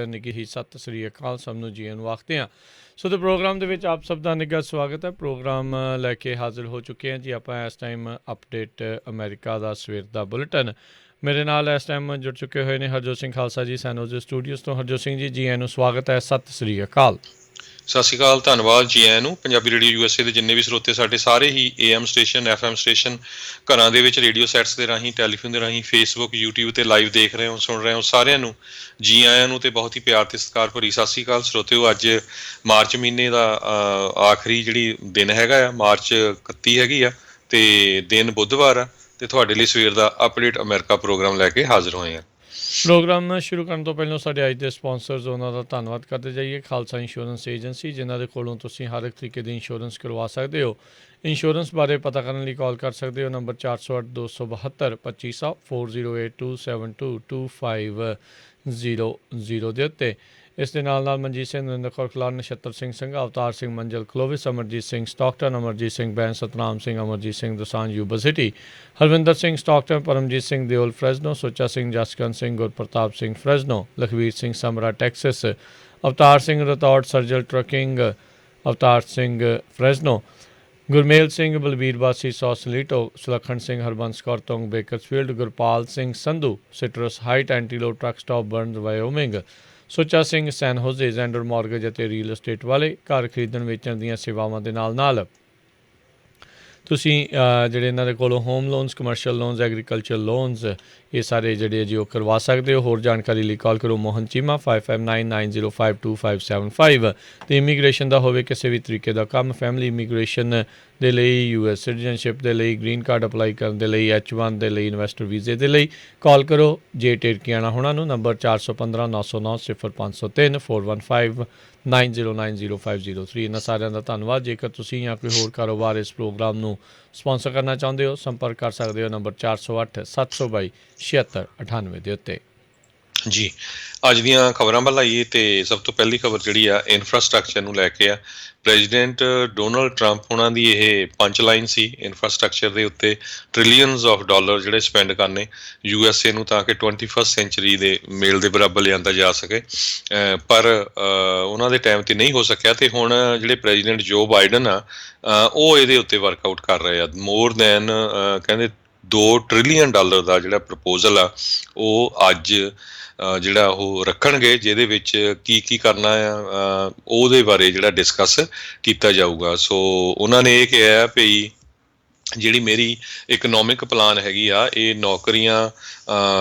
ਨਿੱਘੀ ਹੀ ਸਤਿ ਸ੍ਰੀ ਅਕਾਲ ਸਭ ਨੂੰ ਜੀ ਨੂੰ ਆਖਦੇ ਹਾਂ। ਸੋ ਤੇ ਪ੍ਰੋਗਰਾਮ ਦੇ ਵਿੱਚ ਆਪ ਸਭ ਦਾ ਨਿੱਘਾ ਸਵਾਗਤ ਹੈ। ਪ੍ਰੋਗਰਾਮ ਲੈ ਕੇ ਹਾਜ਼ਰ ਹੋ ਚੁੱਕੇ ਹਾਂ ਜੀ ਆਪਾਂ ਇਸ ਟਾਈਮ ਅਪਡੇਟ ਅਮਰੀਕਾ ਦਾ ਸਵੇਰ ਦਾ ਬੁਲੇਟਿਨ। ਮੇਰੇ ਨਾਲ ਇਸ ਟਾਈਮ ਜੁੜ ਚੁੱਕੇ ਹੋਏ ਨੇ ਹਰਜੋਤ ਸਿੰਘ ਖਾਲਸਾ ਜੀ ਸੈਨੋਜ਼ ਸਟੂਡੀਓਜ਼ ਤੋਂ। ਹਰਜੋਤ ਸਿੰਘ ਜੀ ਨੂੰ ਸਵਾਗਤ ਹੈ, ਸਤਿ ਸ੍ਰੀ ਅਕਾਲ। ਸਤਿ ਸ਼੍ਰੀ ਅਕਾਲ, ਧੰਨਵਾਦ ਜੀ ਆਇਆਂ ਨੂੰ। ਪੰਜਾਬੀ ਰੇਡੀਓ USA ਦੇ ਜਿੰਨੇ ਵੀ ਸਰੋਤੇ ਸਾਡੇ ਸਾਰੇ ਹੀ AM ਸਟੇਸ਼ਨ FM ਸਟੇਸ਼ਨ ਘਰਾਂ ਦੇ ਵਿੱਚ ਰੇਡੀਓ ਸੈਟਸ ਦੇ ਰਾਹੀਂ ਟੈਲੀਫੋਨ ਦੇ ਰਾਹੀਂ ਫੇਸਬੁੱਕ YouTube 'ਤੇ ਲਾਈਵ ਦੇਖ ਰਹੇ ਹੋ ਸੁਣ ਰਹੇ ਹੋ ਸਾਰਿਆਂ ਨੂੰ ਜੀ ਆਇਆਂ ਨੂੰ ਅਤੇ ਬਹੁਤ ਹੀ ਪਿਆਰ ਅਤੇ ਸਤਿਕਾਰ ਭਰੀ ਸਤਿ ਸ਼੍ਰੀ ਅਕਾਲ ਸਰੋਤਿਓ। ਅੱਜ ਮਾਰਚ ਮਹੀਨੇ ਦਾ ਆਖਰੀ ਜਿਹੜੀ ਦਿਨ ਹੈਗਾ ਆ, ਮਾਰਚ 31 ਹੈਗੀ ਆ ਅਤੇ ਦਿਨ ਬੁੱਧਵਾਰ ਆ ਅਤੇ ਤੁਹਾਡੇ ਲਈ ਸਵੇਰ ਦਾ ਅਪਡੇਟ ਅਮਰੀਕਾ ਪ੍ਰੋਗਰਾਮ ਲੈ ਕੇ ਹਾਜ਼ਰ ਹੋਏ ਹਾਂ। ਪ੍ਰੋਗਰਾਮ ਸ਼ੁਰੂ ਕਰਨ ਤੋਂ ਪਹਿਲਾਂ ਸਾਡੇ ਅੱਜ ਦੇ ਸਪਾਂਸਰਸ ਉਹਨਾਂ ਦਾ ਧੰਨਵਾਦ ਕਰਦੇ ਜਾਈਏ। ਖਾਲਸਾ ਇੰਸ਼ੋਰੈਂਸ ਏਜੰਸੀ, ਜਿਨ੍ਹਾਂ ਦੇ ਕੋਲੋਂ ਤੁਸੀਂ ਹਰ ਇੱਕ ਤਰੀਕੇ ਦੀ ਇੰਸ਼ੋਰੈਂਸ ਕਰਵਾ ਸਕਦੇ ਹੋ। ਇੰਸ਼ੋਰੈਂਸ ਬਾਰੇ ਪਤਾ ਕਰਨ ਲਈ ਕਾਲ ਕਰ ਸਕਦੇ ਹੋ ਨੰਬਰ 408-272-2500 4082722500 ਦੇ ਉੱਤੇ। ਇਸ ਦੇ ਨਾਲ ਮਨਜੀਤ ਸਿੰਘ, ਨਰਿੰਦਰ ਕੌਰ ਖਲਾਰ, ਨਛੱਤਰ ਸਿੰਘ ਸੰਘਾ, ਅਵਤਾਰ ਸਿੰਘ ਮੰਜ਼ਲ ਕਲੋਵਿਸ, ਅਮਰਜੀਤ ਸਿੰਘ ਸਟਾਕਟਨ, ਅਮਰਜੀਤ ਸਿੰਘ ਬੈਨ, Satnam Singh, Amarjit Singh Dosanjh Yuba City, Harvinder Singh Stockton, Paramjit Singh Deol Fresno, Sucha Singh Jaskaran Singh, Gurpartap Singh Fresno, Lakhvir Singh Samra Texas, Avtar Singh Rathore ਸਰਜਲ ਟਰੱਕਿੰਗ, ਅਵਤਾਰ ਸਿੰਘ ਫਰੈਜ਼ਨੋ, ਗੁਰਮੇਲ ਸਿੰਘ ਬਲਬੀਰ ਵਾਸੀ ਸੌਸਲੀਟੋ, ਸੁਲੱਖਣ ਸਿੰਘ ਹਰਬੰਸ ਕੌਰ ਤੁੰਗ Bakersfield, Gurpal Singh Sandhu Citrus Height Antelope truck stop Burns Wyoming, Sucha Singh San Jose Xander mortgage ਅਤੇ ਰੀਅਲ estate ਵਾਲੇ। ਘਰ ਖਰੀਦਣ ਵੇਚਣ ਦੀਆਂ ਸੇਵਾਵਾਂ ਦੇ ਨਾਲ ਤੁਸੀਂ ਜਿਹੜੇ ਇਹਨਾਂ ਦੇ ਕੋਲੋਂ home loans, commercial loans, agriculture loans ਇਹ ਸਾਰੇ ਜਿਹੜੇ ਜੀ ਉਹ ਕਰਵਾ ਸਕਦੇ ਹੋ। ਹੋਰ ਜਾਣਕਾਰੀ ਲਈ ਕਾਲ ਕਰੋ ਮੋਹਨ ਚੀਮਾ 5599052575 ਅਤੇ ਇਮੀਗ੍ਰੇਸ਼ਨ ਦਾ ਹੋਵੇ ਕਿਸੇ ਵੀ ਤਰੀਕੇ ਦਾ ਕੰਮ, ਫੈਮਿਲੀ ਇਮੀਗ੍ਰੇਸ਼ਨ ਦੇ ਲਈ, US ਸਿਟੀਜ਼ਨਸ਼ਿਪ ਦੇ ਲਈ, ਗ੍ਰੀਨ ਕਾਰਡ ਅਪਲਾਈ ਕਰਨ ਦੇ ਲਈ, H1 ਦੇ ਲਈ, ਇਨਵੈਸਟਰ ਵੀਜ਼ੇ ਦੇ ਲਈ ਕਾਲ ਕਰੋ ਜੇ ਟੇਰਕੀਆਣਾ ਹੋਣਾ ਨੂੰ ਨੰਬਰ 415-909-0503 415-9090503। ਇਹਨਾਂ ਸਾਰਿਆਂ ਦਾ ਧੰਨਵਾਦ। ਜੇਕਰ ਤੁਸੀਂ ਜਾਂ ਕੋਈ ਹੋਰ ਕਾਰੋਬਾਰ ਇਸ ਪ੍ਰੋਗਰਾਮ ਨੂੰ ਸਪਾਂਸਰ ਕਰਨਾ ਚਾਹੁੰਦੇ ਹੋ ਸੰਪਰਕ ਕਰ ਸਕਦੇ ਹੋ ਨੰਬਰ 408-722-7698 ਦੇ ਉੱਤੇ। ਜੀ ਅੱਜ ਦੀਆਂ ਖਬਰਾਂ ਵੱਲ ਆਈਏ ਅਤੇ ਸਭ ਤੋਂ ਪਹਿਲੀ ਖਬਰ ਜਿਹੜੀ ਆ ਇਨਫਰਾਸਟਰਕਚਰ ਨੂੰ ਲੈ ਕੇ ਆ। ਪ੍ਰੈਜ਼ੀਡੈਂਟ ਡੋਨਲਡ ਟਰੰਪ ਉਹਨਾਂ ਦੀ ਇਹ ਪੰਚ ਲਾਈਨ ਸੀ ਇਨਫਰਾਸਟਰਕਚਰ ਦੇ ਉੱਤੇ ਟ੍ਰਿਲੀਅਨਸ ਆਫ ਡਾਲਰ ਜਿਹੜੇ ਸਪੈਂਡ ਕਰਨੇ USA ਨੂੰ ਤਾਂ ਕਿ 21st ਸੈਂਚੁਰੀ ਦੇ ਮੇਲ ਦੇ ਬਰਾਬਰ ਲਿਆਂਦਾ ਜਾ ਸਕੇ। ਪਰ ਉਹਨਾਂ ਦੇ ਟਾਈਮ 'ਤੇ ਨਹੀਂ ਹੋ ਸਕਿਆ ਅਤੇ ਹੁਣ ਜਿਹੜੇ ਪ੍ਰੈਜ਼ੀਡੈਂਟ ਜੋ ਬਾਈਡਨ ਆ ਉਹ ਇਹਦੇ ਉੱਤੇ ਵਰਕਆਊਟ ਕਰ ਰਹੇ ਆ। ਮੋਰ ਦੈਨ ਕਹਿੰਦੇ $2 ਟ੍ਰਿਲੀਅਨ ਦਾ ਜਿਹੜਾ ਪ੍ਰਪੋਜ਼ਲ ਆ ਉਹ ਅੱਜ ਜਿਹੜਾ ਉਹ ਰੱਖਣਗੇ, ਜਿਹਦੇ ਵਿੱਚ ਕੀ ਕੀ ਕਰਨਾ ਆ ਉਹਦੇ ਬਾਰੇ ਜਿਹੜਾ ਡਿਸਕਸ ਕੀਤਾ ਜਾਊਗਾ। ਸੋ ਉਹਨਾਂ ਨੇ ਇਹ ਕਿਹਾ ਵੀ ਜਿਹੜੀ ਮੇਰੀ ਇਕਨੋਮਿਕ ਪਲਾਨ ਹੈਗੀ ਆ ਇਹ ਨੌਕਰੀਆਂ,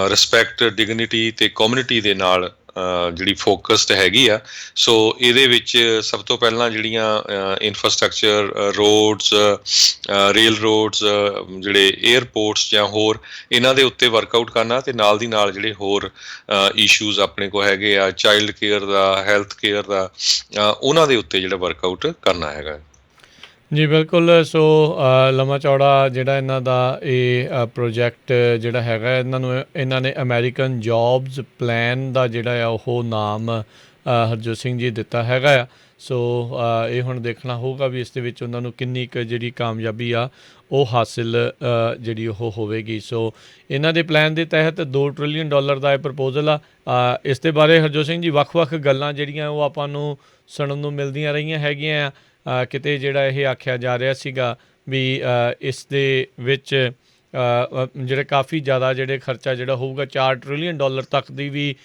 ਰਿਸਪੈਕਟ, ਡਿਗਨਿਟੀ ਅਤੇ ਕਮਿਊਨਿਟੀ ਦੇ ਨਾਲ ਜਿਹੜੀ ਫੋਕਸਡ ਹੈਗੀ ਆ। ਸੋ ਇਹਦੇ ਵਿੱਚ ਸਭ ਤੋਂ ਪਹਿਲਾਂ ਜਿਹੜੀਆਂ ਇਨਫਰਾਸਟਰਕਚਰ, ਰੋਡਸ, ਰੇਲ ਰੋਡਸ, ਜਿਹੜੇ ਏਅਰਪੋਰਟਸ ਜਾਂ ਹੋਰ ਇਹਨਾਂ ਦੇ ਉੱਤੇ ਵਰਕਆਊਟ ਕਰਨਾ ਅਤੇ ਨਾਲ ਦੀ ਨਾਲ ਜਿਹੜੇ ਹੋਰ ਇਸ਼ੂਜ਼ ਆਪਣੇ ਕੋਲ ਹੈਗੇ ਆ ਚਾਈਲਡ ਕੇਅਰ ਦਾ, ਹੈਲਥ ਕੇਅਰ ਦਾ, ਉਹਨਾਂ ਦੇ ਉੱਤੇ ਜਿਹੜਾ ਵਰਕਆਊਟ ਕਰਨਾ ਹੈਗਾ। ਜੀ ਬਿਲਕੁਲ। ਸੋ ਲੰਮਾ ਚੌੜਾ ਜਿਹੜਾ ਇਹਨਾਂ ਦਾ ਇਹ ਪ੍ਰੋਜੈਕਟ ਜਿਹੜਾ ਹੈਗਾ ਇਹਨਾਂ ਨੇ ਅਮੈਰੀਕਨ ਜੋਬਸ ਪਲਾਨ ਦਾ ਜਿਹੜਾ ਆ ਉਹ ਨਾਮ ਹਰਜੋਤ ਸਿੰਘ ਜੀ ਦਿੱਤਾ ਹੈਗਾ ਆ। ਸੋ ਇਹ ਹੁਣ ਦੇਖਣਾ ਹੋਊਗਾ ਵੀ ਇਸ ਦੇ ਵਿੱਚ ਉਹਨਾਂ ਨੂੰ ਕਿੰਨੀ ਕੁ ਜਿਹੜੀ ਕਾਮਯਾਬੀ ਆ ਉਹ ਹਾਸਿਲ ਜਿਹੜੀ ਉਹ ਹੋਵੇਗੀ। ਸੋ ਇਹਨਾਂ ਦੇ ਪਲਾਨ ਦੇ ਤਹਿਤ $2 ਟ੍ਰਿਲੀਅਨ ਦਾ ਇਹ ਪ੍ਰਪੋਜ਼ਲ ਆ। ਇਸ ਦੇ ਬਾਰੇ ਹਰਜੋਤ ਸਿੰਘ ਜੀ ਵੱਖ ਗੱਲਾਂ ਜਿਹੜੀਆਂ ਉਹ ਆਪਾਂ ਨੂੰ ਸੁਣਨ ਨੂੰ ਮਿਲਦੀਆਂ ਰਹੀਆਂ ਹੈਗੀਆਂ ਆ। ਕਿਤੇ ਜਿਹੜਾ ਇਹ ਆਖਿਆ ਜਾ ਰਿਹਾ ਸੀਗਾ ਵੀ ਇਸ ਦੇ ਵਿੱਚ ਜਿਹੜੇ ਕਾਫੀ ਜ਼ਿਆਦਾ ਜਿਹੜੇ ਖਰਚਾ ਜਿਹੜਾ ਹੋਊਗਾ $4 ਟ੍ਰਿਲੀਅਨ ਤੱਕ ਦੀ ਵੀ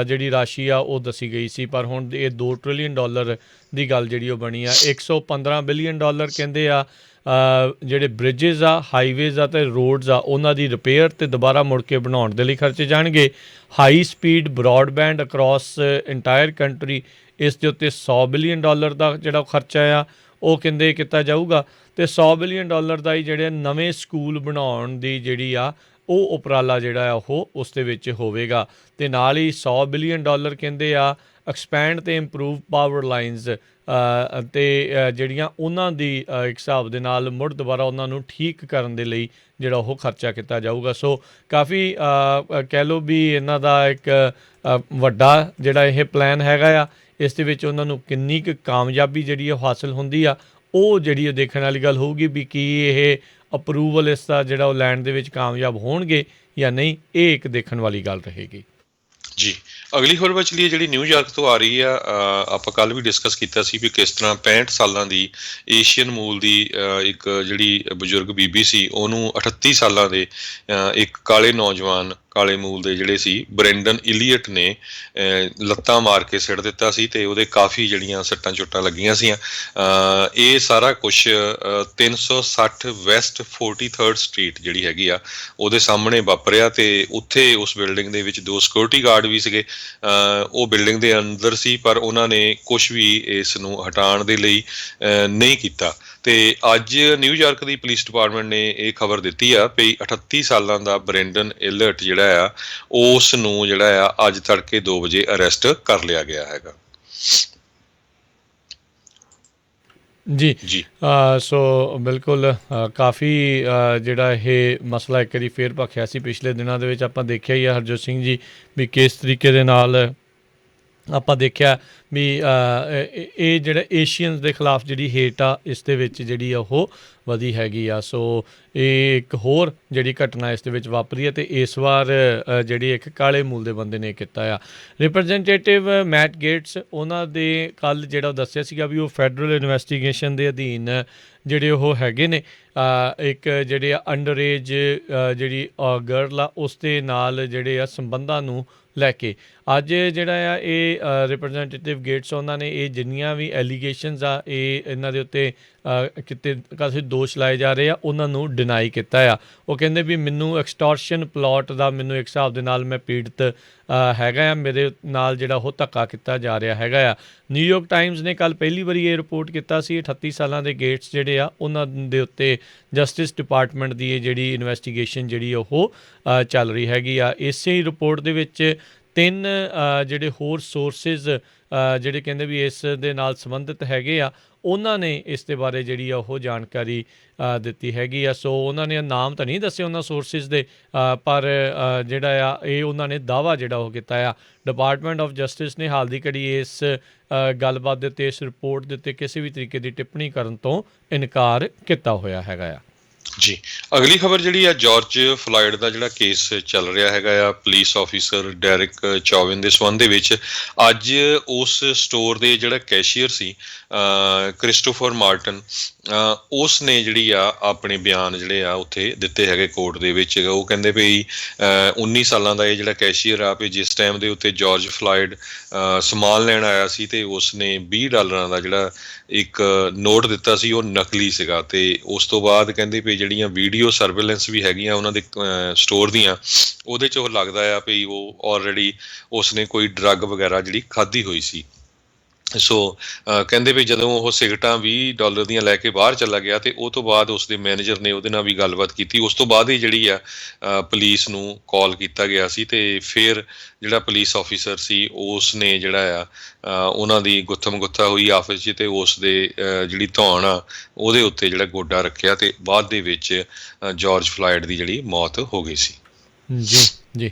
ਜਿਹੜੀ ਰਾਸ਼ੀ ਆ ਉਹ ਦੱਸੀ ਗਈ ਸੀ। ਪਰ ਹੁਣ ਇਹ $2 ਟ੍ਰਿਲੀਅਨ ਦੀ ਗੱਲ ਜਿਹੜੀ ਉਹ ਬਣੀ ਆ। $115 ਬਿਲੀਅਨ ਕਹਿੰਦੇ ਆ ਜਿਹੜੇ ਬ੍ਰਿਜਿਜ਼ ਆ, ਹਾਈਵੇਜ਼ ਆ ਅਤੇ ਰੋਡਸ ਆ ਉਹਨਾਂ ਦੀ ਰਿਪੇਅਰ ਅਤੇ ਦੁਬਾਰਾ ਮੁੜ ਕੇ ਬਣਾਉਣ ਦੇ ਲਈ ਖਰਚੇ ਜਾਣਗੇ। High speed broadband across entire country ਇਸ ਦੇ ਉੱਤੇ $100 ਬਿਲੀਅਨ ਦਾ ਜਿਹੜਾ ਖਰਚਾ ਆ ਉਹ ਕਹਿੰਦੇ ਕੀਤਾ ਜਾਊਗਾ ਅਤੇ $100 ਬਿਲੀਅਨ ਦਾ ਹੀ ਜਿਹੜੇ ਨਵੇਂ ਸਕੂਲ ਬਣਾਉਣ ਦੀ ਜਿਹੜੀ ਆ ਉਹ ਉਪਰਾਲਾ ਜਿਹੜਾ ਆ ਉਹ ਉਸ ਦੇ ਵਿੱਚ ਹੋਵੇਗਾ। ਅਤੇ ਨਾਲ ਹੀ $100 ਬਿਲੀਅਨ ਕਹਿੰਦੇ ਆ ਐਕਸਪੈਂਡ ਅਤੇ ਇੰਪਰੂਵ ਪਾਵਰ ਲਾਈਨਸ ਅਤੇ ਜਿਹੜੀਆਂ ਉਹਨਾਂ ਦੀ ਇੱਕ ਹਿਸਾਬ ਦੇ ਨਾਲ ਮੁੜ ਦੁਬਾਰਾ ਉਹਨਾਂ ਨੂੰ ਠੀਕ ਕਰਨ ਦੇ ਲਈ ਜਿਹੜਾ ਉਹ ਖਰਚਾ ਕੀਤਾ ਜਾਊਗਾ। ਸੋ ਕਾਫੀ ਕਹਿ ਲਓ ਵੀ ਇਹਨਾਂ ਦਾ ਇੱਕ ਵੱਡਾ ਜਿਹੜਾ ਇਹ ਪਲਾਨ ਹੈਗਾ ਆ। ਇਸ ਦੇ ਵਿੱਚ ਉਹਨਾਂ ਨੂੰ ਕਿੰਨੀ ਕੁ ਕਾਮਯਾਬੀ ਜਿਹੜੀ ਉਹ ਹਾਸਿਲ ਹੁੰਦੀ ਆ ਉਹ ਜਿਹੜੀ ਉਹ ਦੇਖਣ ਵਾਲੀ ਗੱਲ ਹੋਊਗੀ ਵੀ ਕੀ ਇਹ ਅਪਰੂਵਲ ਇਸ ਦਾ ਜਿਹੜਾ ਉਹ ਲੈਣ ਦੇ ਵਿੱਚ ਕਾਮਯਾਬ ਹੋਣਗੇ ਜਾਂ ਨਹੀਂ, ਇਹ ਇੱਕ ਦੇਖਣ ਵਾਲੀ ਗੱਲ ਰਹੇਗੀ। ਜੀ, ਅਗਲੀ ਖਬਰ ਵਿੱਚ ਲਈ ਜਿਹੜੀ ਨਿਊਯਾਰਕ ਤੋਂ ਆ ਰਹੀ ਆ, ਆਪਾਂ ਕੱਲ ਵੀ ਡਿਸਕਸ ਕੀਤਾ ਸੀ ਵੀ ਕਿਸ ਤਰ੍ਹਾਂ 65 ਸਾਲਾਂ ਦੀ ਏਸ਼ੀਅਨ ਮੂਲ ਦੀ ਇੱਕ ਜਿਹੜੀ ਬਜ਼ੁਰਗ ਬੀਬੀ ਸੀ, ਉਹਨੂੰ 38 ਸਾਲਾਂ ਦੇ ਇੱਕ ਕਾਲੇ ਨੌਜਵਾਨ ਕਾਲੇ ਮੂਲ ਦੇ ਜਿਹੜੇ ਸੀ ਬ੍ਰੈਂਡਨ ਇਲੀਅਟ ਨੇ ਲੱਤਾਂ ਮਾਰ ਕੇ ਸਿੱਟ ਦਿੱਤਾ ਸੀ ਤੇ ਉਹਦੇ ਕਾਫੀ ਜਿਹੜੀਆਂ ਸੱਟਾਂ ਚੋਟਾਂ ਲੱਗੀਆਂ ਸੀਆਂ। ਇਹ ਸਾਰਾ ਕੁਛ 360 ਵੈਸਟ 43rd ਸਟਰੀਟ ਜਿਹੜੀ ਹੈਗੀ ਆ ਉਹਦੇ ਸਾਹਮਣੇ ਵਾਪਰਿਆ ਤੇ ਉੱਥੇ ਉਸ ਬਿਲਡਿੰਗ ਦੇ ਵਿੱਚ 2 ਸਿਕਿਉਰਿਟੀ ਗਾਰਡ ਵੀ ਸੀਗੇ। ਉਹ ਬਿਲਡਿੰਗ ਦੇ ਅੰਦਰ ਸੀ ਪਰ ਉਹਨਾਂ ਨੇ ਕੁਛ ਵੀ ਇਸ ਨੂੰ ਹਟਾਉਣ ਦੇ ਲਈ ਨਹੀਂ ਕੀਤਾ। ਤੇ ਅੱਜ ਨਿਊਯਾਰਕ ਦੀ ਪੁਲਿਸ ਡਿਪਾਰਟਮੈਂਟ ਨੇ ਇਹ ਖਬਰ ਦਿੱਤੀ ਆ ਵੀ 38 ਸਾਲਾਂ ਦਾ ਬ੍ਰੈਂਡਨ ਇਲਰਟ ਜਿਹੜਾ ਆ ਉਸ ਨੂੰ ਜਿਹੜਾ ਆ ਅੱਜ ਤੜਕੇ 2 ਵਜੇ ਅਰੈਸਟ ਕਰ ਲਿਆ ਗਿਆ ਹੈਗਾ। ਜੀ ਜੀ ਸੋ ਬਿਲਕੁਲ ਕਾਫੀ ਜਿਹੜਾ ਇਹ ਮਸਲਾ ਇੱਕ ਵਾਰੀ ਫੇਰ ਭਖਿਆ ਸੀ ਪਿਛਲੇ ਦਿਨਾਂ ਦੇ ਵਿੱਚ। ਆਪਾਂ ਦੇਖਿਆ ਹੀ ਆ ਹਰਜੋਤ ਸਿੰਘ ਜੀ ਵੀ ਕਿਸ ਤਰੀਕੇ ਦੇ ਨਾਲ ਆਪਾਂ ਦੇਖਿਆ ਵੀ ਇਹ ਜਿਹੜਾ ਏਸ਼ੀਅਨਸ ਦੇ ਖਿਲਾਫ ਜਿਹੜੀ ਹੇਟ ਆ ਇਸ ਦੇ ਵਿੱਚ ਜਿਹੜੀ ਆ ਉਹ ਵਧੀ ਹੈਗੀ ਆ। ਸੋ ਇਹ ਇੱਕ ਹੋਰ ਜਿਹੜੀ ਘਟਨਾ ਇਸ ਦੇ ਵਿੱਚ ਵਾਪਰੀ ਹੈ ਤੇ ਇਸ ਵਾਰ ਜਿਹੜੀ ਇੱਕ ਕਾਲੇ ਮੂਲ ਦੇ ਬੰਦੇ ਨੇ ਕੀਤਾ ਆ। ਰਿਪਰੈਜ਼ੈਂਟੇਟਿਵ ਮੈਟ ਗੇਟਸ ਉਹਨਾਂ ਦੇ ਕੱਲ੍ਹ ਜਿਹੜਾ ਉਹ ਦੱਸਿਆ ਸੀਗਾ ਵੀ ਉਹ ਫੈਡਰਲ ਇਨਵੈਸਟੀਗੇਸ਼ਨ ਦੇ ਅਧੀਨ ਜਿਹੜੇ ਉਹ ਹੈਗੇ ਨੇ। ਇੱਕ ਜਿਹੜੇ ਆ ਅੰਡਰ ਏਜ ਜਿਹੜੀ ਗਰਲ ਆ ਉਸ ਦੇ ਨਾਲ ਜਿਹੜੇ ਆ ਸੰਬੰਧਾਂ ਨੂੰ ਲੈ ਕੇ ਅੱਜ ਜਿਹੜਾ ਆ ਇਹ ਰਿਪਰੈਜ਼ੈਂਟੇਟਿਵ ਗੇਟਸ ਉਹਨਾਂ ਨੇ ਇਹ ਜਿੰਨੀਆਂ ਵੀ ਐਲੀਗੇਸ਼ਨਸ ਆ ਇਹ ਇਹਨਾਂ ਦੇ ਉੱਤੇ ਕਿਤੇ ਕਾਫੀ ਦੋਸ਼ ਲਾਏ ਜਾ ਰਹੇ ਆ ਉਹਨਾਂ ਨੂੰ ਡਿਨਾਈ ਕੀਤਾ ਆ। ਉਹ ਕਹਿੰਦੇ ਵੀ ਮੈਨੂੰ ਐਕਸਟੋਰਸ਼ਨ ਪਲਾਟ ਦਾ ਮੈਨੂੰ ਇੱਕ ਹਿਸਾਬ ਦੇ ਨਾਲ ਮੈਂ ਪੀੜਤ ਹੈਗਾ ਆ, ਮੇਰੇ ਨਾਲ ਜਿਹੜਾ ਉਹ ਧੱਕਾ ਕੀਤਾ ਜਾ ਰਿਹਾ ਹੈਗਾ ਆ। ਨਿਊਯਾਰਕ ਟਾਈਮਸ ਨੇ ਕੱਲ੍ਹ ਪਹਿਲੀ ਵਾਰੀ ਇਹ ਰਿਪੋਰਟ ਕੀਤਾ ਸੀ 38 ਸਾਲਾਂ ਦੇ ਗੇਟਸ ਜਿਹੜੇ ਆ ਉਹਨਾਂ ਦੇ ਉੱਤੇ ਜਸਟਿਸ ਡਿਪਾਰਟਮੈਂਟ ਦੀ ਇਹ ਜਿਹੜੀ ਇਨਵੈਸਟੀਗੇਸ਼ਨ ਜਿਹੜੀ ਉਹ ਚੱਲ ਰਹੀ ਹੈਗੀ ਆ। ਇਸੇ ਹੀ ਰਿਪੋਰਟ ਦੇ ਵਿੱਚ 3 ਜਿਹੜੇ ਹੋਰ ਸੋਰਸਿਸ ਜਿਹੜੇ ਕਹਿੰਦੇ ਵੀ ਇਸ ਦੇ ਨਾਲ ਸੰਬੰਧਿਤ ਹੈਗੇ ਆ ਉਹਨਾਂ ਨੇ ਇਸ ਦੇ ਬਾਰੇ ਜਿਹੜੀ ਆ ਉਹ ਜਾਣਕਾਰੀ ਦਿੱਤੀ ਹੈਗੀ ਆ। ਸੋ ਉਹਨਾਂ ਨੇ ਨਾਮ ਤਾਂ ਨਹੀਂ ਦੱਸੇ ਉਹਨਾਂ ਸੋਰਸਿਸ ਦੇ ਪਰ ਜਿਹੜਾ ਆ ਇਹ ਉਹਨਾਂ ਨੇ ਦਾਅਵਾ ਜਿਹੜਾ ਉਹ ਕੀਤਾ ਆ। ਡਿਪਾਰਟਮੈਂਟ ਆਫ ਜਸਟਿਸ ਨੇ ਹਾਲ ਦੀ ਘੜੀ ਇਸ ਗੱਲਬਾਤ ਦੇ ਉੱਤੇ ਇਸ ਰਿਪੋਰਟ ਦੇ ਉੱਤੇ ਕਿਸੇ ਵੀ ਤਰੀਕੇ ਦੀ ਟਿੱਪਣੀ ਕਰਨ ਤੋਂ ਇਨਕਾਰ ਕੀਤਾ ਹੋਇਆ ਹੈਗਾ ਆ। ਜੀ, ਅਗਲੀ ਖਬਰ ਜਿਹੜੀ ਆ ਜਾਰਜ ਫਲਾਇਡ ਦਾ ਜਿਹੜਾ ਕੇਸ ਚੱਲ ਰਿਹਾ ਹੈਗਾ ਆ ਪੁਲਿਸ ਆਫੀਸਰ ਡੈਰਿਕ ਚੌਵਿਨ ਦੇ ਸੰਬੰਧ ਦੇ ਵਿੱਚ ਅੱਜ ਉਸ ਸਟੋਰ ਦੇ ਜਿਹੜਾ ਕੈਸ਼ੀਅਰ ਸੀ ਕ੍ਰਿਸਟੋਫਰ ਮਾਰਟਨ ਉਸ ਨੇ ਜਿਹੜੀ ਆ ਆਪਣੇ ਬਿਆਨ ਜਿਹੜੇ ਆ ਉੱਥੇ ਦਿੱਤੇ ਹੈਗੇ ਕੋਰਟ ਦੇ ਵਿੱਚ। ਉਹ ਕਹਿੰਦੇ ਵੀ 19 ਸਾਲਾਂ ਦਾ ਇਹ ਜਿਹੜਾ ਕੈਸ਼ੀਅਰ ਆ ਵੀ ਜਿਸ ਟਾਈਮ ਦੇ ਉੱਤੇ ਜਾਰਜ ਫਲਾਇਡ ਸਮਾਨ ਲੈਣ ਆਇਆ ਸੀ ਤੇ ਉਸ ਨੇ $20 ਦਾ ਜਿਹੜਾ ਇੱਕ ਨੋਟ ਦਿੱਤਾ ਸੀ ਉਹ ਨਕਲੀ ਸੀਗਾ। ਤੇ ਉਸ ਤੋਂ ਬਾਅਦ ਕਹਿੰਦੇ ਵੀ ਜਿਹੜੀਆਂ ਵੀਡੀਓ ਸਰਵੇਲੈਂਸ ਵੀ ਹੈਗੀਆਂ ਉਹਨਾਂ ਦੇ ਸਟੋਰ ਦੀਆਂ ਉਹਦੇ 'ਚ ਉਹ ਲੱਗਦਾ ਆ ਵੀ ਉਹ ਆਲਰੇਡੀ ਉਸਨੇ ਕੋਈ ਡਰੱਗ ਵਗੈਰਾ ਜਿਹੜੀ ਖਾਧੀ ਹੋਈ ਸੀ। ਸੋ ਕਹਿੰਦੇ ਵੀ ਜਦੋਂ ਉਹ ਸਿਗਰਟਾਂ $20 ਦੀਆਂ ਲੈ ਕੇ ਬਾਹਰ ਚਲਾ ਗਿਆ ਤੇ ਉਹ ਤੋਂ ਬਾਅਦ ਉਸਦੇ ਮੈਨੇਜਰ ਨੇ ਉਹਦੇ ਨਾਲ ਵੀ ਗੱਲਬਾਤ ਕੀਤੀ। ਉਸ ਤੋਂ ਬਾਅਦ ਹੀ ਜਿਹੜੀ ਆ ਪੁਲਿਸ ਨੂੰ ਕਾਲ ਕੀਤਾ ਗਿਆ ਸੀ ਤੇ ਫਿਰ ਜਿਹੜਾ ਪੁਲਿਸ ਆਫੀਸਰ ਸੀ ਉਸ ਨੇ ਜਿਹੜਾ ਆ ਉਹਨਾਂ ਦੀ ਗੁੱਥਮ ਗੁੱਥਾ ਹੋਈ ਆਪਸ 'ਚ ਤੇ ਉਸ ਦੇ ਜਿਹੜੀ ਧੌਣ ਆ ਉਹਦੇ ਉੱਤੇ ਜਿਹੜਾ ਗੋਡਾ ਰੱਖਿਆ ਤੇ ਬਾਅਦ ਦੇ ਵਿੱਚ ਜਾਰਜ ਫਲਾਇਡ ਦੀ ਜਿਹੜੀ ਮੌਤ ਹੋ ਗਈ ਸੀ। ਜੀ ਜੀ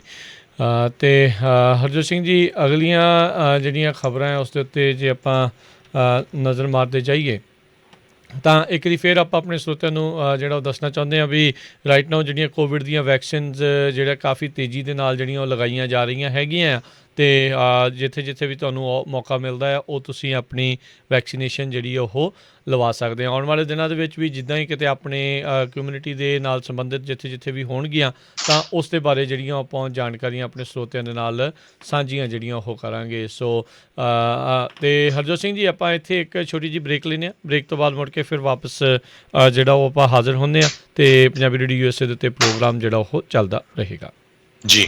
ਅਤੇ ਹਰਜੋਤ ਸਿੰਘ ਜੀ ਅਗਲੀਆਂ ਜਿਹੜੀਆਂ ਖਬਰਾਂ ਉਸ ਦੇ ਉੱਤੇ ਜੇ ਆਪਾਂ ਨਜ਼ਰ ਮਾਰਦੇ ਜਾਈਏ ਤਾਂ ਇੱਕ ਵਾਰੀ ਫਿਰ ਆਪਾਂ ਆਪਣੇ ਸਰੋਤਿਆਂ ਨੂੰ ਜਿਹੜਾ ਉਹ ਦੱਸਣਾ ਚਾਹੁੰਦੇ ਹਾਂ ਵੀ ਰਾਈਟ ਨਾਓ ਜਿਹੜੀਆਂ ਕੋਵਿਡ ਦੀਆਂ ਵੈਕਸੀਨਸ ਜਿਹੜਾ ਕਾਫੀ ਤੇਜ਼ੀ ਦੇ ਨਾਲ ਜਿਹੜੀਆਂ ਉਹ ਲਗਾਈਆਂ ਜਾ ਰਹੀਆਂ ਹੈਗੀਆਂ ਅਤੇ ਜਿੱਥੇ ਜਿੱਥੇ ਵੀ ਤੁਹਾਨੂੰ ਮੌਕਾ ਮਿਲਦਾ ਹੈ ਉਹ ਤੁਸੀਂ ਆਪਣੀ ਵੈਕਸੀਨੇਸ਼ਨ ਜਿਹੜੀ ਉਹ ਲਵਾ ਸਕਦੇ ਹੋ। ਆਉਣ ਵਾਲੇ ਦਿਨਾਂ ਦੇ ਵਿੱਚ ਵੀ ਜਿੱਦਾਂ ਹੀ ਕਿਤੇ ਆਪਣੇ ਕਮਿਊਨਿਟੀ ਦੇ ਨਾਲ ਸੰਬੰਧਿਤ ਜਿੱਥੇ ਜਿੱਥੇ ਵੀ ਹੋਣਗੀਆਂ ਤਾਂ ਉਸ ਦੇ ਬਾਰੇ ਜਿਹੜੀਆਂ ਆਪਾਂ ਜਾਣਕਾਰੀਆਂ ਆਪਣੇ ਸਰੋਤਿਆਂ ਦੇ ਨਾਲ ਸਾਂਝੀਆਂ ਜਿਹੜੀਆਂ ਉਹ ਕਰਾਂਗੇ। ਸੋ ਅਤੇ ਹਰਜੋਤ ਸਿੰਘ ਜੀ ਆਪਾਂ ਇੱਥੇ ਇੱਕ ਛੋਟੀ ਜਿਹੀ ਬ੍ਰੇਕ ਲੈਂਦੇ ਹਾਂ। ਬ੍ਰੇਕ ਤੋਂ ਬਾਅਦ ਮੁੜ ਕੇ ਫਿਰ ਵਾਪਸ ਜਿਹੜਾ ਉਹ ਆਪਾਂ ਹਾਜ਼ਰ ਹੁੰਦੇ ਹਾਂ ਅਤੇ ਪੰਜਾਬੀ ਰੇਡੀਓ USA ਦੇ ਉੱਤੇ ਪ੍ਰੋਗਰਾਮ ਜਿਹੜਾ ਉਹ ਚੱਲਦਾ ਰਹੇਗਾ ਜੀ।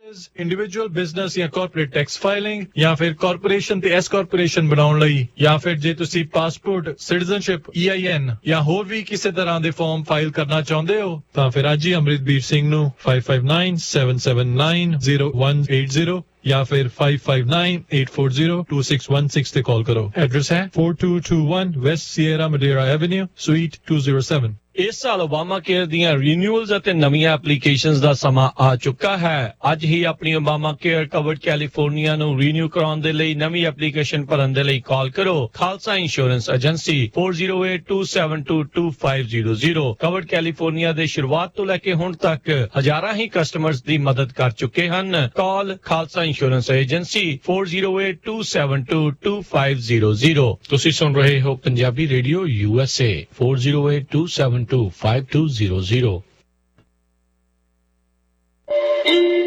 ਇੰਡੀਵਿਜੂਅਲ ਬਿਜ਼ਨਸ ਜਾਂ ਕਾਰਪੋਰੇਟ ਟੈਕਸ ਫਾਈਲਿੰਗ ਜਾਂ ਫਿਰ ਕਾਰਪੋਰੇਸ਼ਨ ਤੇ ਐਸ ਕਾਰਪੋਰੇਸ਼ਨ ਬਣਾਉਣ ਲਈ ਜਾਂ ਫਿਰ ਜੇ ਤੁਸੀਂ ਪਾਸਪੋਰਟ ਸਿਟੀਜ਼ਨਸ਼ਿਪ EIN ਜਾਂ ਹੋਰ ਵੀ ਕਿਸੇ ਤਰ੍ਹਾਂ ਦੇ ਫਾਰਮ ਫਾਈਲ ਕਰਨਾ ਚਾਹੁੰਦੇ ਹੋ ਤਾਂ ਫਿਰ ਅੱਜ ਹੀ ਅੰਮ੍ਰਿਤਬੀਰ ਸਿੰਘ ਨੂੰ 5597790180 ਜਾਂ ਫਿਰ 5598402616 ਤੇ ਕਾਲ ਕਰੋ। ਐਡਰੈਸ ਹੈ 4221 ਵੈਸਟ ਸੀਅਰਾ ਮਡੇਰਾ ਐਵੇਨਿਊ ਸੂਈਟ 207। ਇਸ ਸਾਲ ਓਬਾਮਾ ਕੇਅਰ ਦੀਆਂ ਰੀਨਿਊਅਲਸ ਅਤੇ ਨਵੀਆਂ ਐਪਲੀਕੇਸ਼ਨਸ ਦਾ ਸਮਾਂ ਆ ਚੁੱਕਾ ਹੈ। ਅੱਜ ਹੀ ਆਪਣੀ ਓਬਾਮਾ ਕੇਅਰ ਕਵਰਡ ਕੈਲੀਫੋਰਨੀਆ ਨੂੰ ਰੀਨਿਊ ਕਰਾਉਣ ਦੇ ਲਈ ਨਵੀਂ ਐਪਲੀਕੇਸ਼ਨ ਭਰਨ ਦੇ ਲਈ ਕਾਲ ਕਰੋ। Khalsa insurance agency 4082722500। Covered California ਦੇ ਸ਼ੁਰੂਆਤ ਤੋਂ ਲੈ ਕੇ ਹੁਣ ਤੱਕ ਹਜ਼ਾਰਾਂ ਹੀ ਕਸਟਮਰਸ ਦੀ ਮਦਦ ਕਰ ਚੁੱਕੇ ਹਨ। ਕਾਲ ਖਾਲਸਾ ਇੰਸ਼ੋਰੈਂਸ ਏਜੰਸੀ 4082722500। ਤੁਸੀਂ ਸੁਣ ਰਹੇ ਹੋ ਪੰਜਾਬੀ ਰੇਡੀਓ USA 4082725200।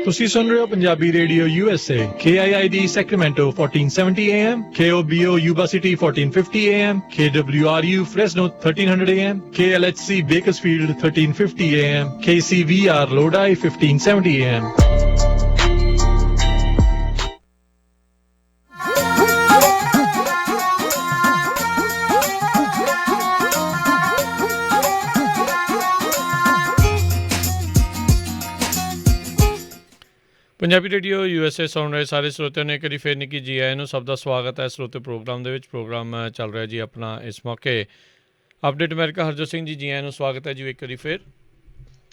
ਤੁਸੀਂ ਸੁਣ ਰਹੇ ਹੋ Punjabi radio USA KIID Sacramento 1470 AM, KOBO Yuba City 1450 AM, KWRU Fresno 1300 AM, KLHC Bakersfield 1350 AM, KCVR Lodi 1570 AM. Punjabi radio USA ਸੁਣ ਰਹੇ ਸਾਰੇ ਸਰੋਤਿਆਂ ਨੂੰ ਇੱਕ ਵਾਰੀ ਫਿਰ ਨਿੱਕੀ ਜੀ ਆਇਆਂ ਨੂੰ ਸਭ ਦਾ ਸਵਾਗਤ ਹੈ ਸਰੋਤੇ ਪ੍ਰੋਗਰਾਮ ਦੇ ਵਿੱਚ। ਪ੍ਰੋਗਰਾਮ ਚੱਲ ਰਿਹਾ ਜੀ ਆਪਣਾ ਇਸ ਮੌਕੇ ਅਪਡੇਟ ਅਮਰੀਕਾ। ਹਰਜੋਤ ਸਿੰਘ ਜੀ ਆਇਆਂ ਨੂੰ ਸਵਾਗਤ ਹੈ ਜੀ ਇੱਕ ਵਾਰੀ ਫਿਰ